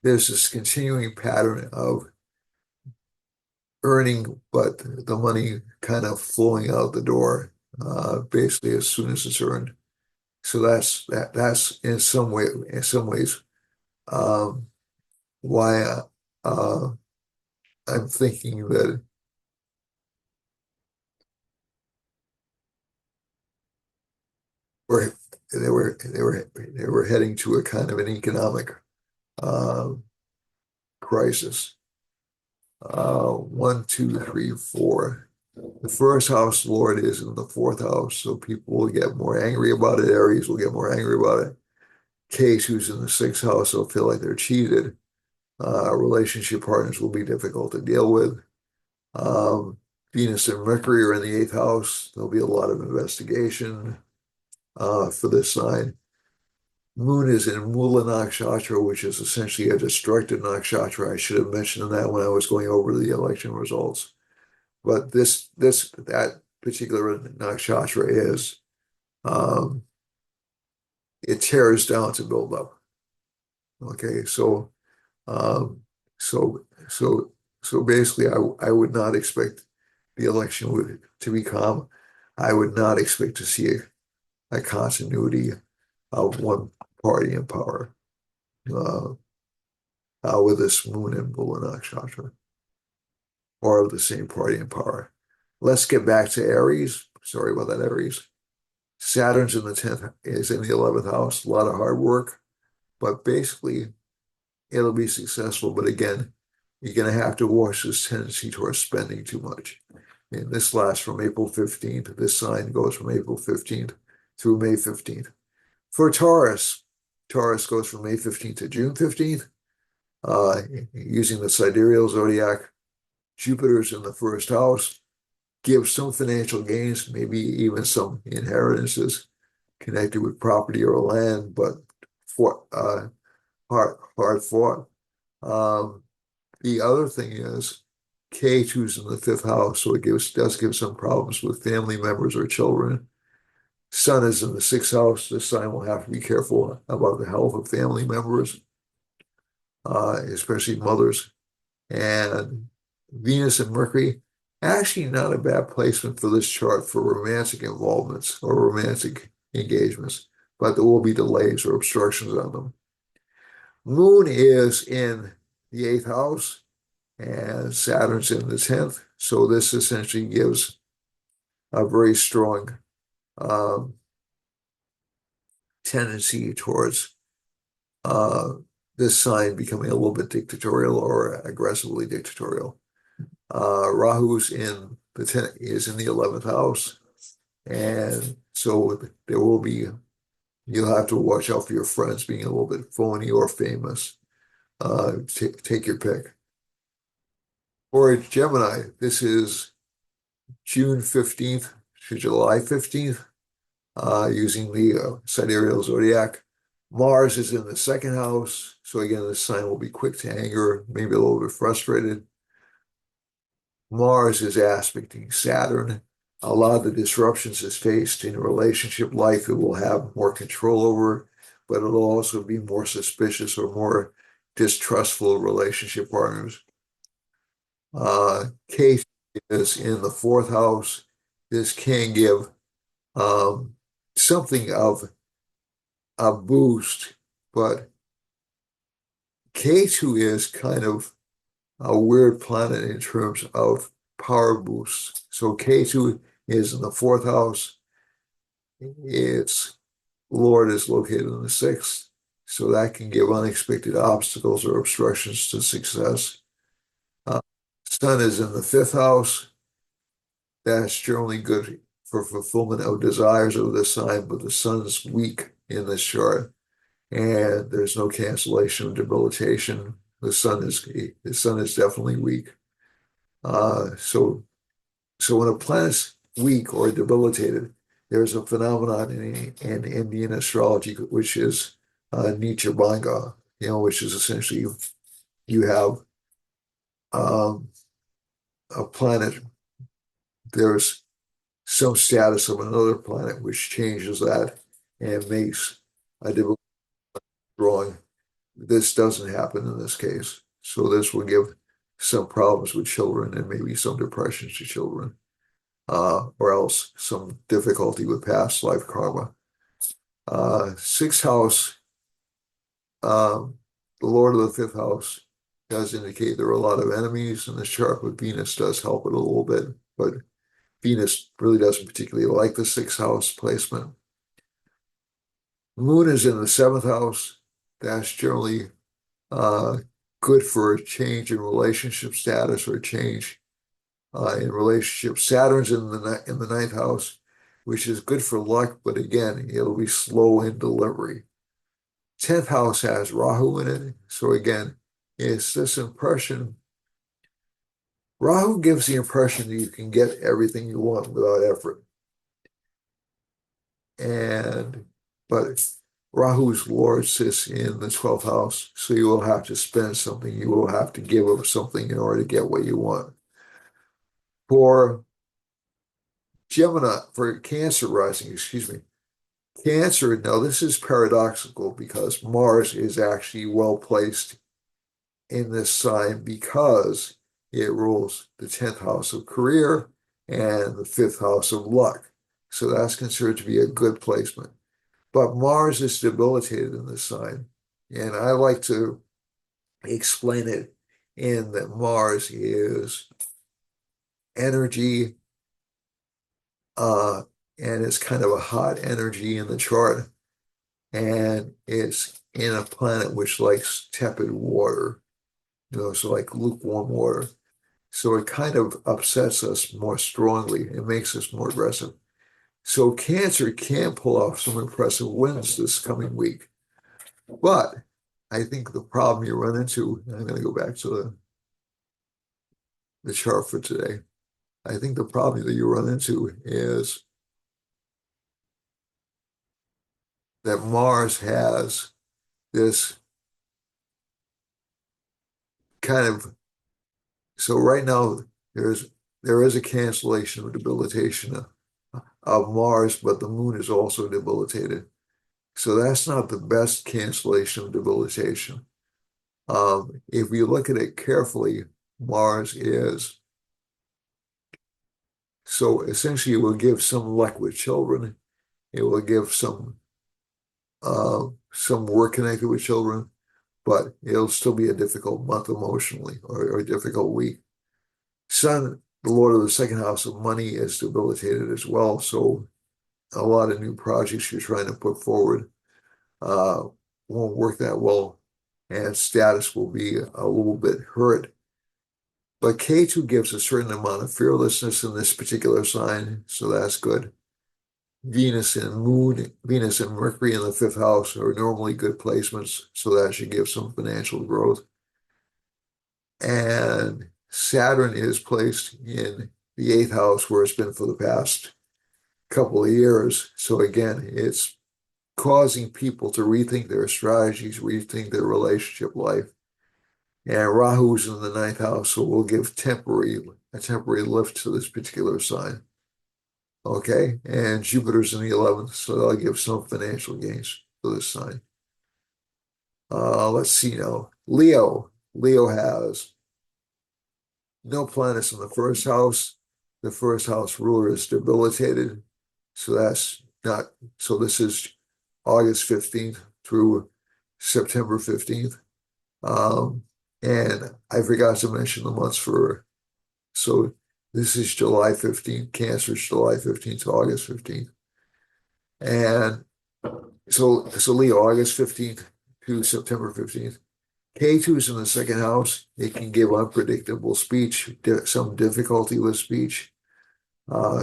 there's this continuing pattern of earning, but the money kind of flowing out the door, basically as soon as it's earned. So that's in some ways um, why uh, I'm thinking that we're, they were heading to a kind of an economic um, crisis. One, two, three, four. The first house lord is in the fourth house, so people will get more angry about it. Aries will get more angry about it. Case, who's in the sixth house, will feel like they're cheated. Relationship partners will be difficult to deal with. Um, Venus and Mercury are in the eighth house. There'll be a lot of investigation for this sign. Moon is in Mula Nakshatra, which is essentially a destructive nakshatra. I should have mentioned that when I was going over the election results. But that particular nakshatra is um, it tears down to build up. Okay, um, so so so basically, I would not expect the election to be calm. I would not expect to see a continuity of one party in power uh, with this moon and bull nakshatra, or of the same party in power. Let's get back to Aries. Sorry about that, Aries. Saturn's in the 10th, is in the 11th house, a lot of hard work, but basically it'll be successful. But again, you're going to have to watch this tendency towards spending too much. And this lasts from April 15th. This sign goes from April 15th through May 15th. For Taurus, Taurus goes from May 15th to June 15th, using the sidereal zodiac. Jupiter's in the first house, gives some financial gains, maybe even some inheritances connected with property or land, but hard fought. Um, the other thing is K2's in the fifth house, so it does give some problems with family members or children. Sun is in the sixth house. This sign will have to be careful about the health of family members, especially mothers. And Venus and Mercury, actually not a bad placement for this chart for romantic involvements or romantic engagements, but there will be delays or obstructions on them. Moon is in the eighth house and Saturn's in the 10th. So this essentially gives a very strong um, tendency towards uh, this sign becoming a little bit dictatorial or aggressively dictatorial. Rahu's in the 10th, is in the 11th house, and so there will be, you'll have to watch out for your friends being a little bit phony or famous. Take your pick. For Gemini, this is June 15th to July 15th, using the sidereal zodiac. Mars is in the second house, so again, this sign will be quick to anger, maybe a little bit frustrated. Mars is aspecting Saturn. A lot of the disruptions it's faced in relationship life, it will have more control over, but it'll also be more suspicious or more distrustful of relationship partners. Case is in the fourth house. This can give um, something of a boost, but K2 is kind of a weird planet in terms of power boosts. So K2 is in the fourth house. Its Lord is located in the sixth, so that can give unexpected obstacles or obstructions to success. Uh, Sun is in the fifth house. That's generally good for fulfillment of desires of the sign, but the sun's weak in this chart, and there's no cancellation of debilitation. The sun is definitely weak. So when a planet's weak or debilitated, there's a phenomenon in Indian astrology which is Nitya Bhanga, which is essentially you have um, a planet, there's some status of another planet which changes that and makes a debilitating drawing. This doesn't happen in this case. So this will give some problems with children and maybe some depressions to children, or else some difficulty with past life karma. Sixth house, um, the Lord of the fifth house does indicate there are a lot of enemies in the chart, but Venus does help it a little bit. But Venus really doesn't particularly like the sixth house placement. Moon is in the seventh house. That's generally uh, good for a change in relationship status or a change in relationship. Saturn's in the ninth house, which is good for luck, but again, it'll be slow in delivery. 10th house has Rahu in it. So again, it's this impression. Rahu gives the impression that you can get everything you want without effort. And but Rahu's Lord sits in the 12th house, so you will have to spend something, you will have to give up something in order to get what you want. For Gemini, for Cancer rising, excuse me, Cancer, now this is paradoxical because Mars is actually well placed in this sign because it rules the 10th house of career and the fifth house of luck. So that's considered to be a good placement. But Mars is debilitated in this sign. And I like to explain it in that Mars is energy, uh, and it's kind of a hot energy in the chart. And it's in a planet which likes tepid water, so like lukewarm water. So it kind of upsets us more strongly. It makes us more aggressive. So Cancer can pull off some impressive wins this coming week. But I think the problem you run into, and I'm going to go back to the chart for today. I think the problem that you run into is that Mars has this kind of, so right now there is a cancellation of debilitation of Mars, but the moon is also debilitated. So that's not the best cancellation of debilitation. If we look at it carefully, Mars is, so essentially it will give some luck with children. It will give some work connected with children, but it'll still be a difficult month emotionally or a difficult week. Sun, the Lord of the second house of money, is debilitated as well. So a lot of new projects you're trying to put forward uh, won't work that well, and status will be a little bit hurt. But K2 gives a certain amount of fearlessness in this particular sign, so that's good. Venus and Mercury in the fifth house are normally good placements, so that should give some financial growth. And Saturn is placed in the eighth house where it's been for the past couple of years. So again, it's causing people to rethink their strategies, rethink their relationship life. And Rahu's in the ninth house, so we'll give a temporary lift to this particular sign. Okay, and Jupiter's in the 11th, so that'll give some financial gains for this sign. Let's see now. Leo. Leo has no planets in the first house. The first house ruler is debilitated, so that's not, so this is August 15th through September 15th. And I forgot to mention the months so this is July 15th, Cancer's July 15th to August 15th. And so Leo, August 15th to September 15th. K2 is in the second house. It can give unpredictable speech, some difficulty with speech,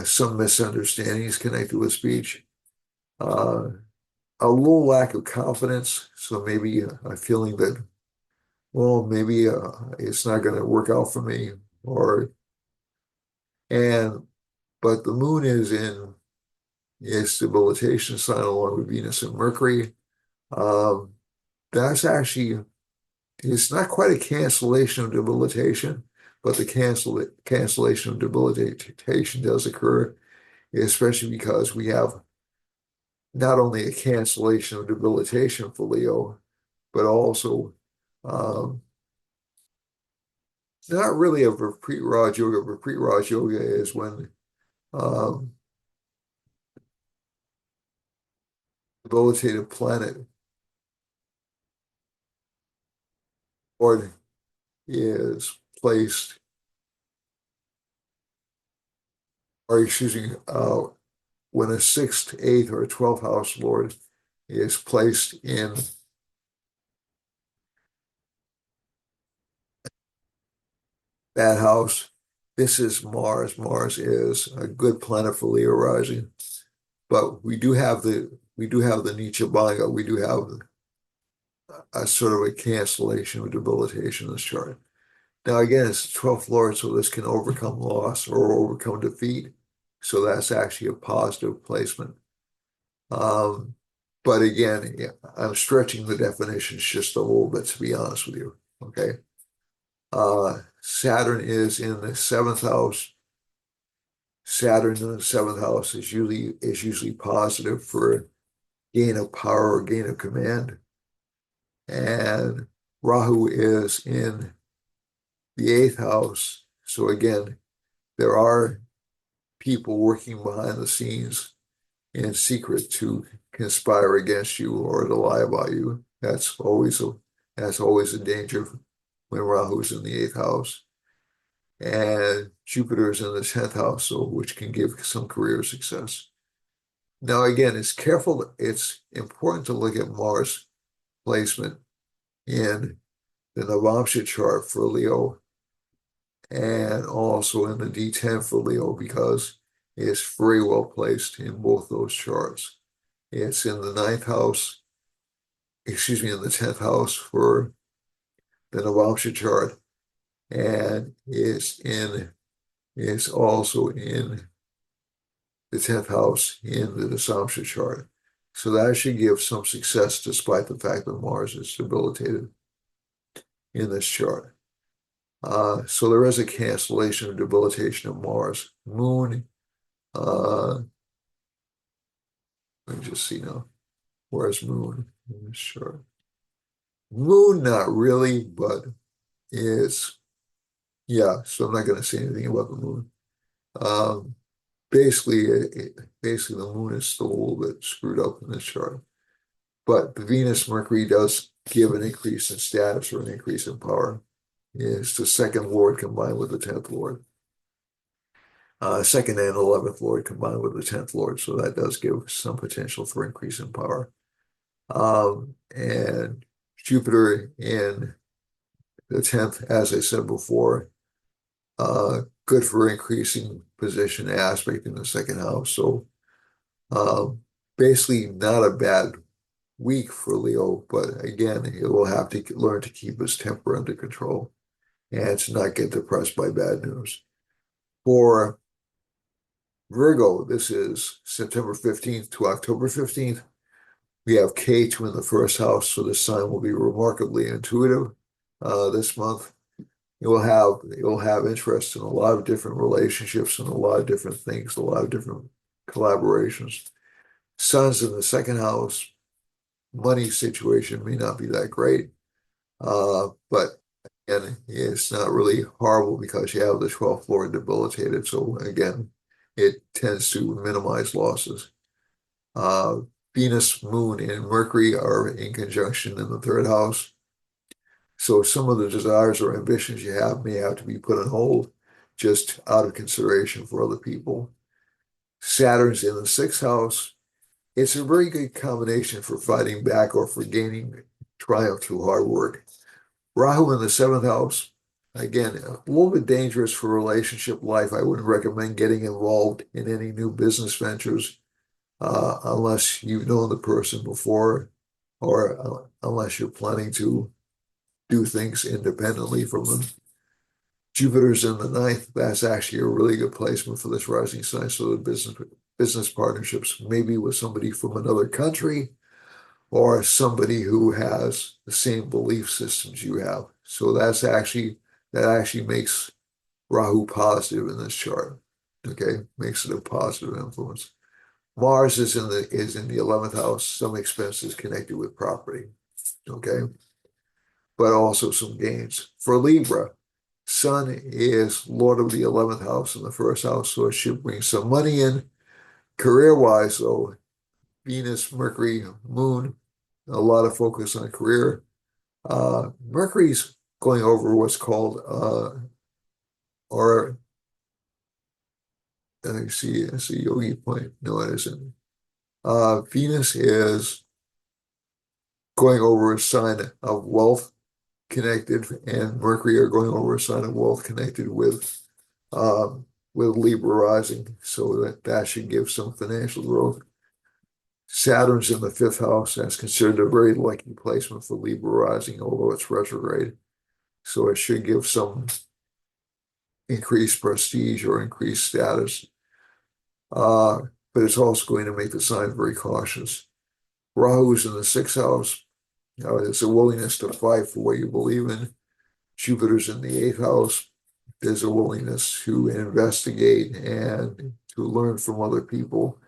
some misunderstandings connected with speech, a little lack of confidence. So maybe a feeling that, well, maybe it's not going to work out for me, and but the moon is in its debilitation sign along with Venus and Mercury. Um, that's actually, it's not quite a cancellation of debilitation, but the cancellation of debilitation does occur, especially because we have not only a cancellation of debilitation for Leo, but also um, not really a Vipreet Raj Yoga. Vipreet Raj Yoga is when um, debilitated planet or is placed, or excuse me, when a sixth, eighth, or 12th house lord is placed in that house, this is Mars. Mars is a good planet for Leo rising, but we do have the Nietzsche Banga. We do have a sort of a cancellation or debilitation in this chart. Now again, it's the 12th lord, so this can overcome loss or overcome defeat. So that's actually a positive placement. Um, but again, yeah, I'm stretching the definitions just a little bit, to be honest with you. Okay. Saturn is in the seventh house. Saturn in the seventh house is usually positive for gain of power or gain of command. And Rahu is in the eighth house. So again, there are people working behind the scenes in secret to conspire against you or to lie about you. That's always a danger when Rahu's in the eighth house. And Jupiter's in the 10th house, so which can give some career success. Now, again, it's important to look at Mars placement in the Navamsha chart for Leo and also in the D10 for Leo because it's very well placed in both those charts. It's in the ninth house, excuse me, in the 10th house for the Navamsha chart, and it's also in the 10th house in the Dasamsha chart. So that should give some success despite the fact that Mars is debilitated in this chart. So there is a cancellation or debilitation of Mars. Moon, let me just see now. Where's Moon in this chart? Moon, not really, but it's, yeah, so I'm not going to say anything about the moon. Um, basically, the moon is still a little bit screwed up in this chart. But the Venus Mercury does give an increase in status or an increase in power. It's the second lord combined with the 10th lord. Second and 11th lord combined with the 10th lord. So that does give some potential for increase in power. And Jupiter in the 10th, as I said before, good for increasing position aspect in the second house. So basically not a bad week for Leo, but again, he will have to learn to keep his temper under control and to not get depressed by bad news. For Virgo, this is September 15th to October 15th. We have K2 in the first house, so the sign will be remarkably intuitive this month. You'll have interest in a lot of different relationships and a lot of different things, a lot of different collaborations. Sun's in the second house. Money situation may not be that great, but again, it's not really horrible because you have the 12th lord debilitated. So again, it tends to minimize losses. Uh, Venus, Moon, and Mercury are in conjunction in the third house. So some of the desires or ambitions you have may have to be put on hold just out of consideration for other people. Saturn's in the sixth house. It's a very good combination for fighting back or for gaining triumph through hard work. Rahu in the seventh house, again, a little bit dangerous for relationship life. I wouldn't recommend getting involved in any new business ventures unless you've known the person before or unless you're planning to do things independently from them. Jupiter's in the ninth. That's actually a really good placement for this rising sign. So the business partnerships, maybe with somebody from another country or somebody who has the same belief systems you have. So that actually makes Rahu positive in this chart. Okay, makes it a positive influence. Mars is in the 11th house, some expenses connected with property. Okay, but also some gains. For Libra, Sun is Lord of the 11th house in the first house, so it should bring some money in. Career-wise, though, Venus, Mercury, Moon, a lot of focus on career. Mercury's going over what's called, or I see yogi point. No, it isn't. Venus is going over a sign of wealth connected, and Mercury are going over a sign of wealth connected with Libra rising, so that should give some financial growth. Saturn's in the fifth house. That's considered a very lucky placement for Libra rising, although it's retrograde. So it should give some increased prestige or increased status. Uh, but it's also going to make the sign very cautious. Rahu's in the sixth house. There's a willingness to fight for what you believe in. Jupiter's in the eighth house. There's a willingness to investigate and to learn from other people.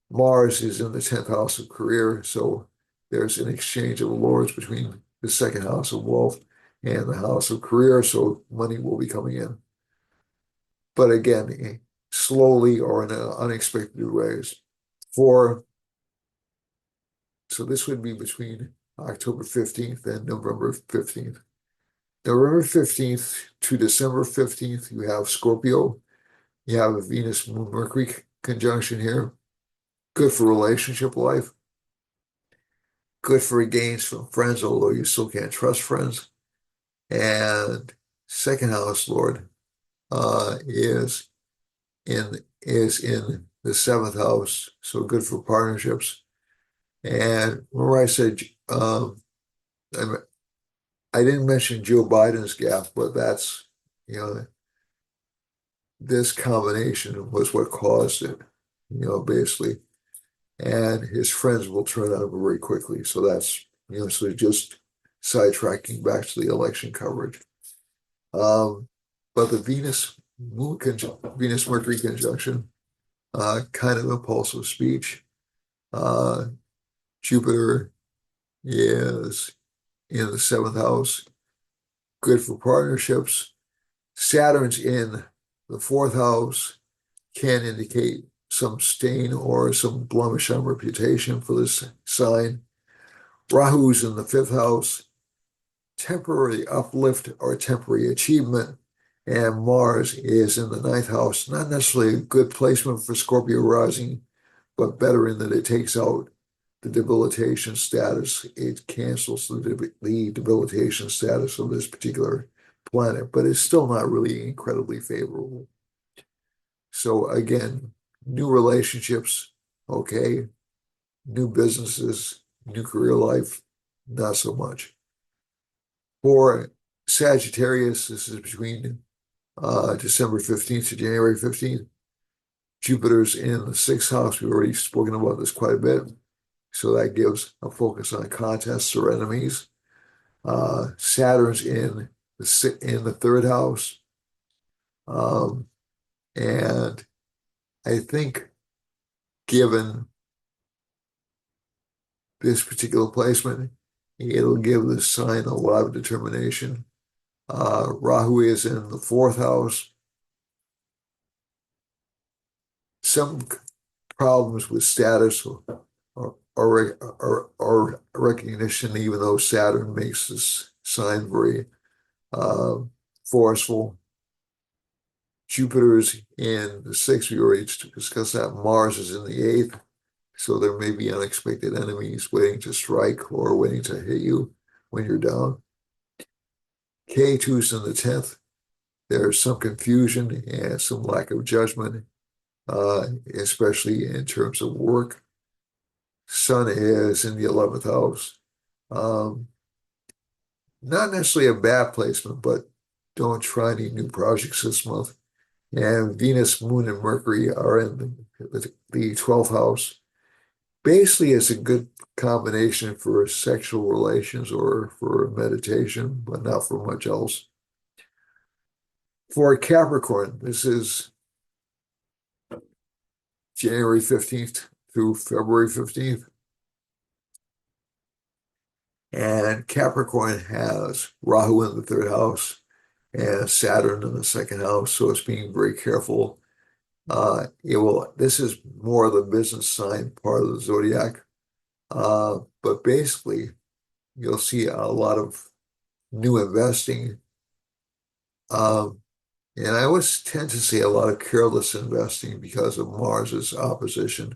Mars is in the 10th house of career, so there's an exchange of lords between the second house of wealth and the house of career, so money will be coming in. But again, slowly or in unexpected ways. So this would be between October 15th and November 15th. November 15th to December 15th, you have Scorpio. You have a Venus Moon Mercury conjunction here. Good for relationship life. Good for gains from friends, although you still can't trust friends. And second house Lord is in the seventh house, so good for partnerships. And remember I said I didn't mention Joe Biden's gap, but that's, this combination was what caused it, basically. And his friends will turn on him very quickly. So that's, so just sidetracking back to the election coverage. But the Venus Mercury conjunction, kind of impulsive speech. Jupiter is in the seventh house, good for partnerships. Saturn's in the fourth house, can indicate some stain or some blemish on reputation for this sign. Rahu's in the fifth house, temporary uplift or temporary achievement. And Mars is in the ninth house, not necessarily a good placement for Scorpio rising, but better in that it takes out the debilitation status. It cancels the debilitation status of this particular planet, but it's still not really incredibly favorable. So again, new relationships, okay. New businesses, new career life, not so much. For Sagittarius, this is between December 15th to January 15th. Jupiter's in the sixth house. We've already spoken about this quite a bit. So that gives a focus on contests or enemies. Saturn's in the third house. And I think given this particular placement, it'll give this sign a lot of determination. Rahu is in the fourth house. Some problems with status or recognition, even though Saturn makes this sign very forceful. Jupiter's in the sixth. We already discussed that. Mars is in the eighth. So there may be unexpected enemies waiting to strike or waiting to hit you when you're down. K2's in the 10th. There's some confusion and some lack of judgment, especially in terms of work. Sun is in the 11th house. Not necessarily a bad placement, but don't try any new projects this month. And Venus, Moon, and Mercury are in the 12th house. Basically, it's a good combination for sexual relations or for meditation, but not for much else. For Capricorn, this is January 15th through February 15th. And Capricorn has Rahu in the third house and Saturn in the second house. So it's being very careful This is more of the business sign part of the zodiac. But basically, you'll see a lot of new investing. Um, and I always tend to see a lot of careless investing because of Mars's opposition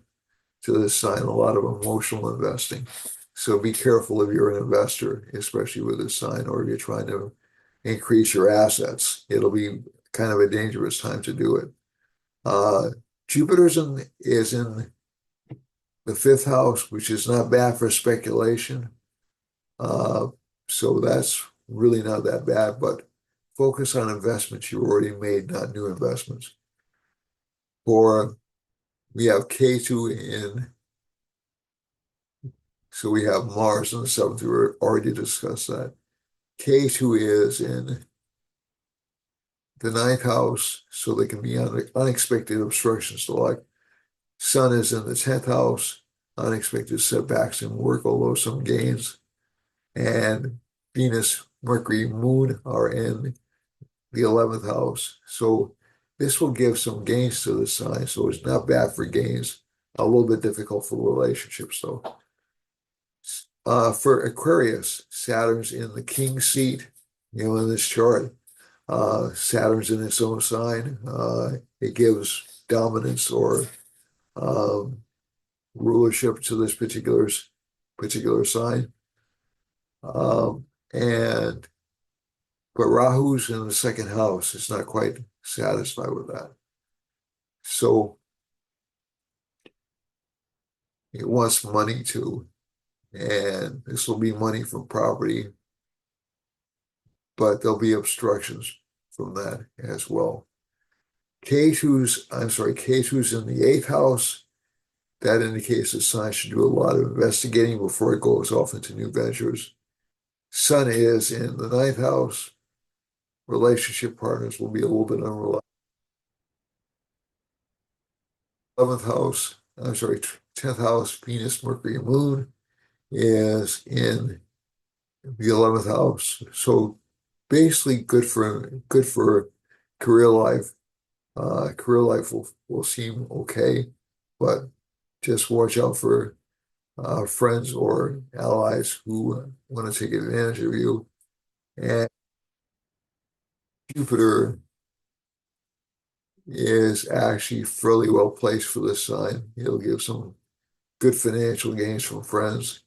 to this sign, a lot of emotional investing. So be careful if you're an investor, especially with this sign, or if you're trying to increase your assets. It'll be kind of a dangerous time to do it. Uh, is in the fifth house, which is not bad for speculation. Uh, so that's really not that bad, but focus on investments you already made, not new investments. For we have K2 in, so we have Mars in the seventh. We already discussed that. K2 is in the ninth house, so there can be unexpected obstructions to life. Sun is in the 10th house, unexpected setbacks in work, although some gains. And Venus, Mercury, Moon are in the 11th house. So this will give some gains to the sign. So it's not bad for gains, a little bit difficult for relationships though. For Aquarius, Saturn's in the king seat, in this chart. Saturn's in its own sign. It gives dominance or um, rulership to this particular sign. And but Rahu's in the second house. It's not quite satisfied with that. So it wants money too. And this will be money from property, but there'll be obstructions from that as well. K2's in the eighth house. That indicates the sign should do a lot of investigating before it goes off into new ventures. Sun is in the ninth house. Relationship partners will be a little bit unreliable. 11th house, 10th house, Venus, Mercury, and Moon is in the 11th house. So basically good for career life. Career life will seem okay, but just watch out for friends or allies who want to take advantage of you. And Jupiter is actually fairly well placed for this sign. It'll give some good financial gains from friends.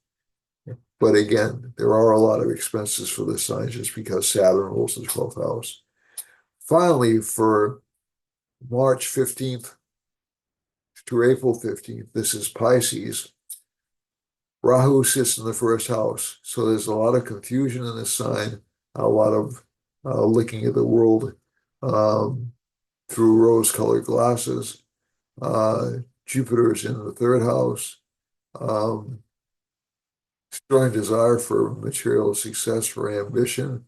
But again, there are a lot of expenses for this sign just because Saturn rules the 12th house. Finally, for March 15th to April 15th, this is Pisces. Rahu sits in the first house. So there's a lot of confusion in this sign, a lot of looking at the world um, through rose-colored glasses. Uh, Jupiter's in the third house. Um, Strong desire for material success, for ambition.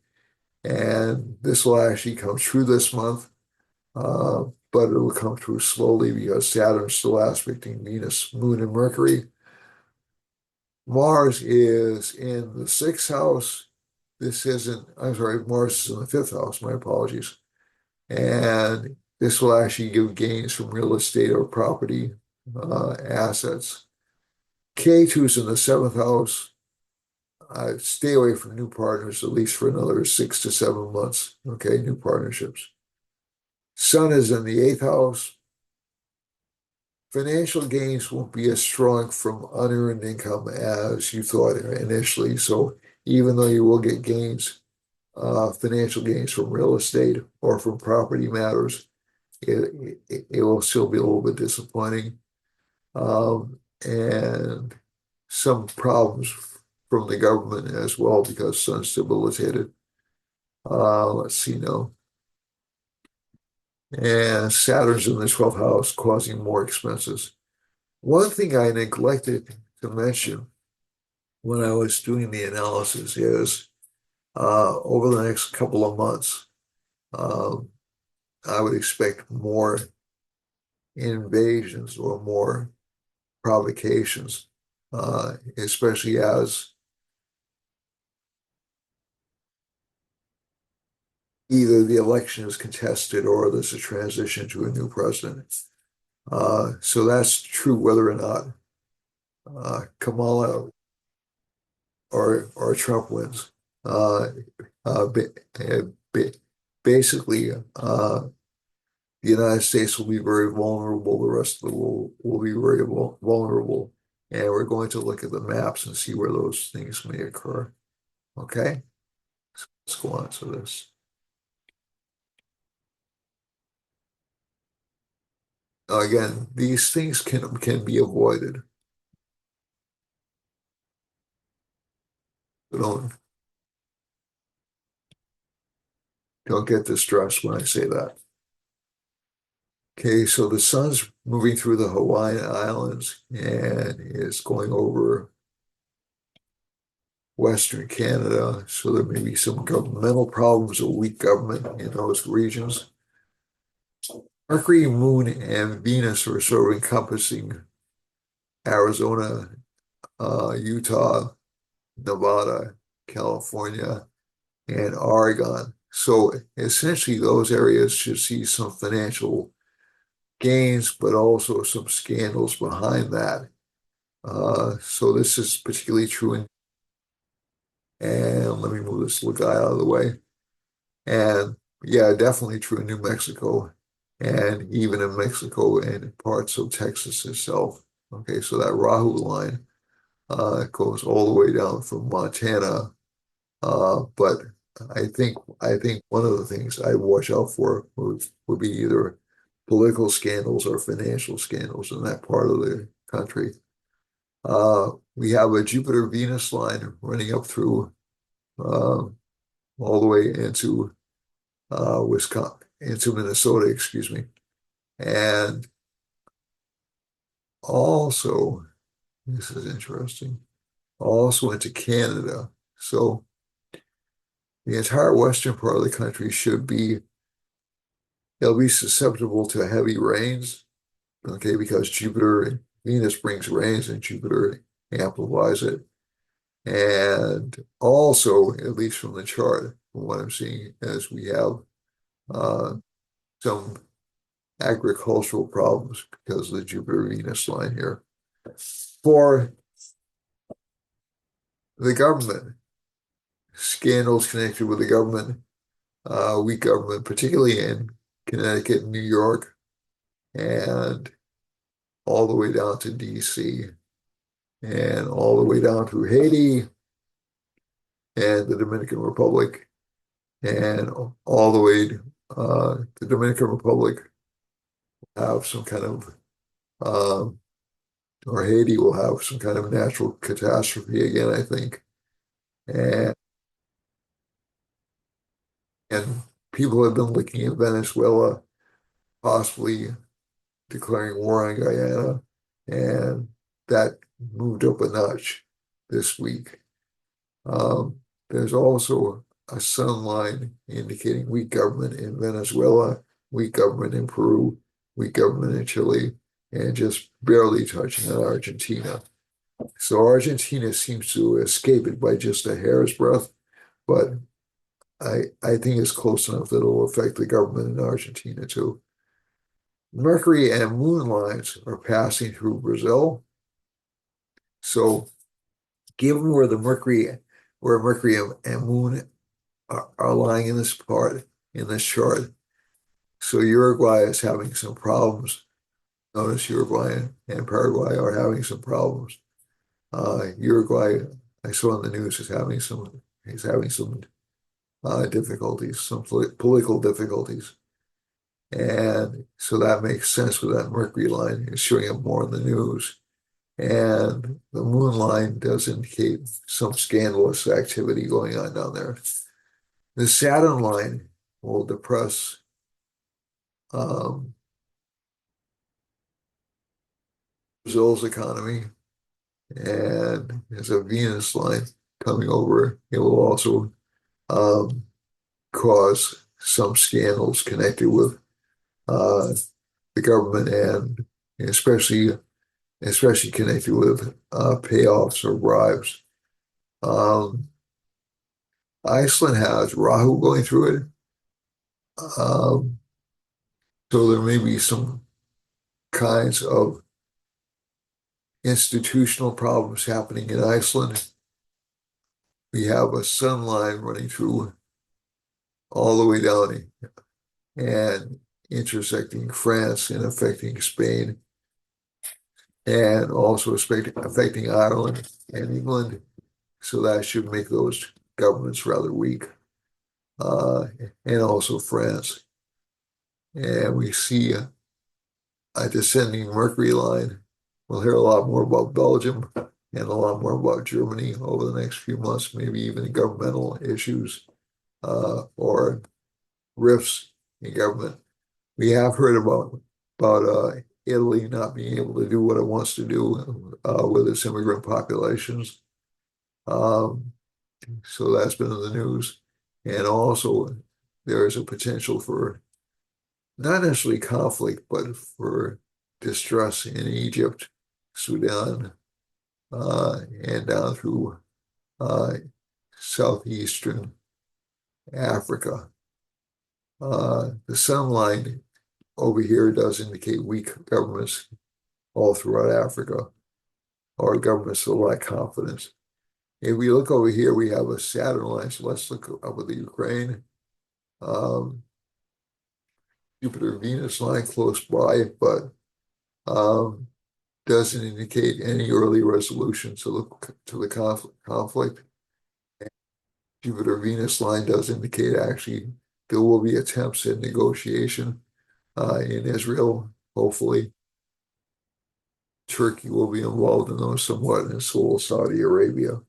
And this will actually come true this month, but it will come true slowly because Saturn's still aspecting Venus, Moon, and Mercury. Mars is in the sixth house. Mars is in the fifth house. My apologies. And this will actually give gains from real estate or property assets. K2 is in the seventh house. Stay away from new partners at least for another 6 to 7 months. Okay, new partnerships. Sun is in the eighth house. Financial gains won't be as strong from unearned income as you thought initially. So even though you will get gains, financial gains from real estate or from property matters, it will still be a little bit disappointing. And some problems from the government as well because Sun's debilitated. Let's see now. And Saturn's in the 12th house, causing more expenses. One thing I neglected to mention when I was doing the analysis is over the next couple of months, um, I would expect more invasions or more provocations, especially as either the election is contested or there's a transition to a new president. So that's true whether or not Kamala or Trump wins. Uh, uh, ba ba Basically, the United States will be very vulnerable. The rest of the world will be very vulnerable. And we're going to look at the maps and see where those things may occur. Okay, let's go on to this. Again, these things can be avoided. So don't get distressed when I say that. Okay, so the sun's moving through the Hawaiian Islands and is going over Western Canada. So there may be some governmental problems or weak government in those regions. Mercury, Moon, and Venus are sort of encompassing Arizona, Utah, Nevada, California, and Oregon. So essentially, those areas should see some financial gains, but also some scandals behind that. So this is particularly true and let me move this little guy out of the way. And yeah, definitely true in New Mexico and even in Mexico and parts of Texas itself. Okay, so that Rahu line goes all the way down from Montana. But I think one of the things I watch out for would be either political scandals or financial scandals in that part of the country. We have a Jupiter-Venus line running up through uh, all the way into Wisconsin, into Minnesota, excuse me, and also this is interesting. Also into Canada. So the entire western part of the country should be it'll be susceptible to heavy rains. Okay, because Jupiter and Venus brings rains and Jupiter amplifies it. And also, at least from the chart, from what I'm seeing, as we have uh, some agricultural problems because of the Jupiter-Venus line here. For the government, scandals connected with the government, weak government, particularly in Connecticut, New York, and all the way down to DC, and all the way down to Haiti and the Dominican Republic, and all the way the Dominican Republic have some kind of um, or Haiti will have some kind of natural catastrophe again, I think. And and people have been looking at Venezuela possibly declaring war on Guyana, and that moved up a notch this week. There's also a sun line indicating weak government in Venezuela, weak government in Peru, weak government in Chile, and just barely touching on Argentina. So Argentina seems to escape it by just a hair's breadth, but I think it's close enough that it'll affect the government in Argentina too. Mercury and moon lines are passing through Brazil. So given where Mercury and moon are lying in this part, in this chart, so Uruguay is having some problems. Notice Uruguay and Paraguay are having some problems. Uruguay, I saw in the news, is having some difficulties, some political difficulties. And so that makes sense with that Mercury line is showing up more in the news. And the moon line does indicate some scandalous activity going on down there. The Saturn line will depress um, Brazil's economy, and there's a Venus line coming over. It will also um, cause some scandals connected with uh, the government and especially connected with payoffs or bribes. Um, Iceland has Rahu going through it. Um, so there may be some. kinds of institutional problems happening in Iceland. We have a sun line running through all the way down and intersecting France and affecting Spain, and also affecting Ireland and England. So that should make those governments rather weak, uh, and also France. And we see a descending Mercury line. We'll hear a lot more about Belgium and a lot more about Germany over the next few months, maybe even governmental issues or rifts in government. We have heard about Italy not being able to do what it wants to do with its immigrant populations. Um, so that's been in the news. And also, there is a potential for not necessarily conflict, but for distress in Egypt, Sudan, and down through uh, southeastern Africa. The sun line over here does indicate weak governments all throughout Africa, or governments that lack confidence. If we look over here, we have a Saturn line. So let's look up at the Ukraine. Um, Jupiter Venus line close by, but um, doesn't indicate any early resolution to the conflict. Jupiter Venus line does indicate actually there will be attempts at negotiation in Israel. Hopefully, Turkey will be involved in those somewhat, and so will Saudi Arabia.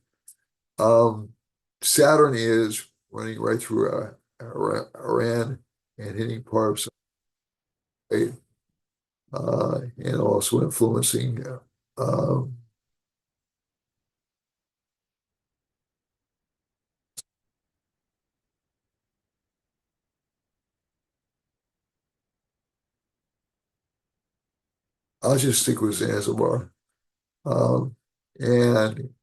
Um, Saturn is running right through Iran and hitting parts of it, and also influencing. Um, I'll just stick with Zanzibar. Um, and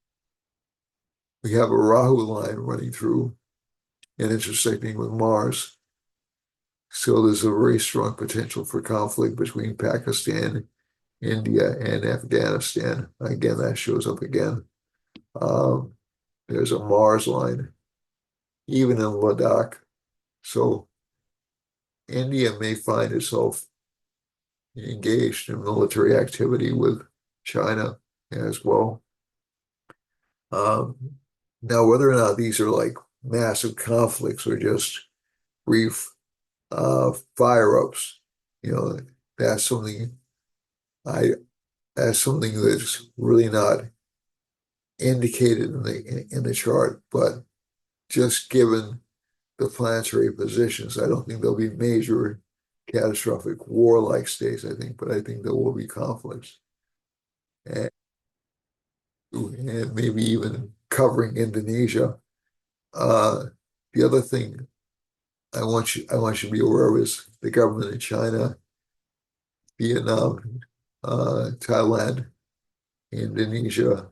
we have a Rahu line running through and intersecting with Mars. So there's a very strong potential for conflict between Pakistan, India, and Afghanistan. Again, that shows up again. Um, there's a Mars line, even in Ladakh. So India may find itself engaged in military activity with China as well. Um, Now, whether or not these are like massive conflicts or just brief fire ups, you know, that's something I that's something that's really not indicated in the chart, but just given the planetary positions, I don't think there'll be major catastrophic war-like states, I think, but I think there will be conflicts and maybe even covering Indonesia. Uh, the other thing I want you to be aware of is the government in China, Vietnam, Thailand, Indonesia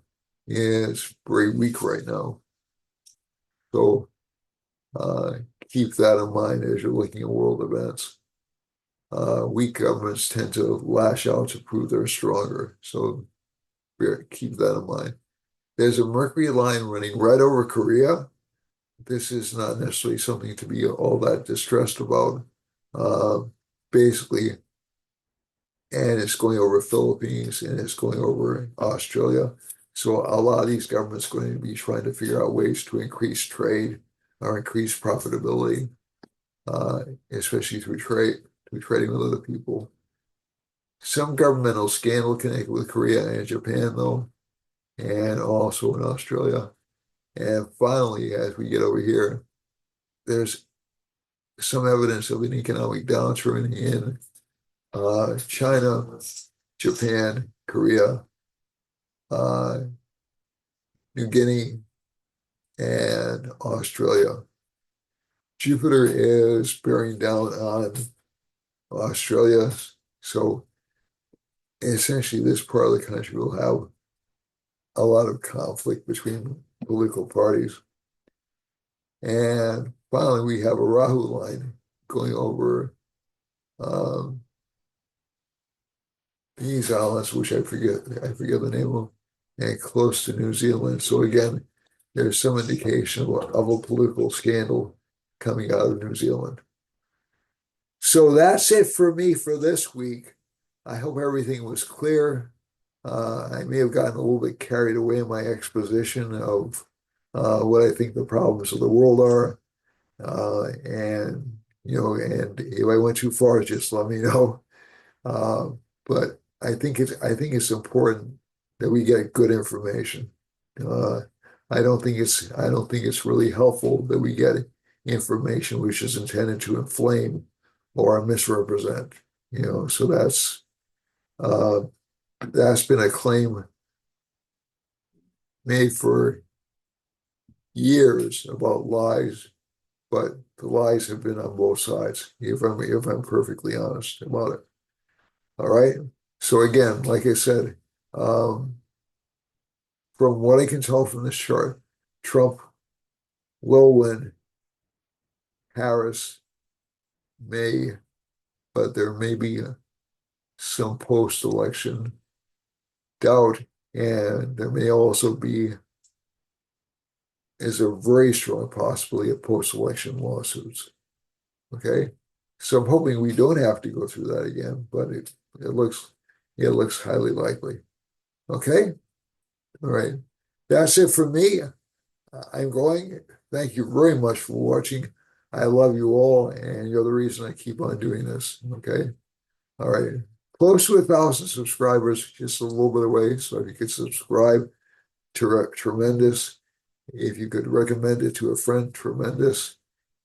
is very weak right now. So uh, keep that in mind as you're looking at world events. Weak governments tend to lash out to prove they're stronger. So keep that in mind. There's a Mercury line running right over Korea. This is not necessarily something to be all that distressed about. Uh, Basically, and it's going over Philippines and it's going over Australia. So a lot of these governments are going to be trying to figure out ways to increase trade or increase profitability, uh, especially through trading with other people. Some governmental scandal connected with Korea and Japan, though, and also in Australia. And finally, as we get over here, there's some evidence of an economic downturn in China, Japan, Korea, uh, New Guinea, and Australia. Jupiter is bearing down on Australia. So essentially, this part of the country will have a lot of conflict between political parties. And finally, we have a Rahu line going over um, these islands, which I forget the name of them, and close to New Zealand. So again, there's some indication of a political scandal coming out of New Zealand. So that's it for me for this week. I hope everything was clear. I may have gotten a little bit carried away in my exposition of what I think the problems of the world are. And if I went too far, just let me know. Uh, but I think it's important that we get good information. Uh, I don't think it's really helpful that we get information which is intended to inflame or misrepresent. So uh, that's been a claim made for years about lies, but the lies have been on both sides, if I'm perfectly honest about it. All right. So again, like I said, um, from what I can tell from this chart, Trump will win. Harris may, but there may be some post-election doubt, and there may also be, is a very strong possibility of post-election lawsuits. Okay, so I'm hoping we don't have to go through that again, but it looks highly likely. Okay, all right, that's it for me. I'm going. Thank you very much for watching. I love you all, and you're the reason I keep on doing this. Okay. All right. Close to 1,000 subscribers, just a little bit away. So if you could subscribe, tremendous. If you could recommend it to a friend, tremendous.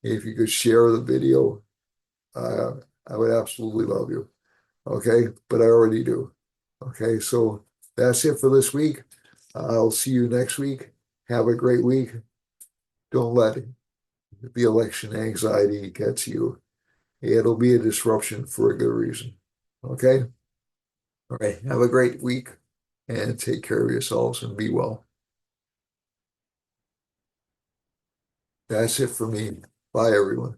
If you could share the video, uh, I would absolutely love you. Okay. But I already do. Okay. So that's it for this week. I'll see you next week. Have a great week. Don't let the election anxiety get you. It'll be a disruption for a good reason. Okay? All right. Have a great week and take care of yourselves and be well. That's it for me. Bye, everyone.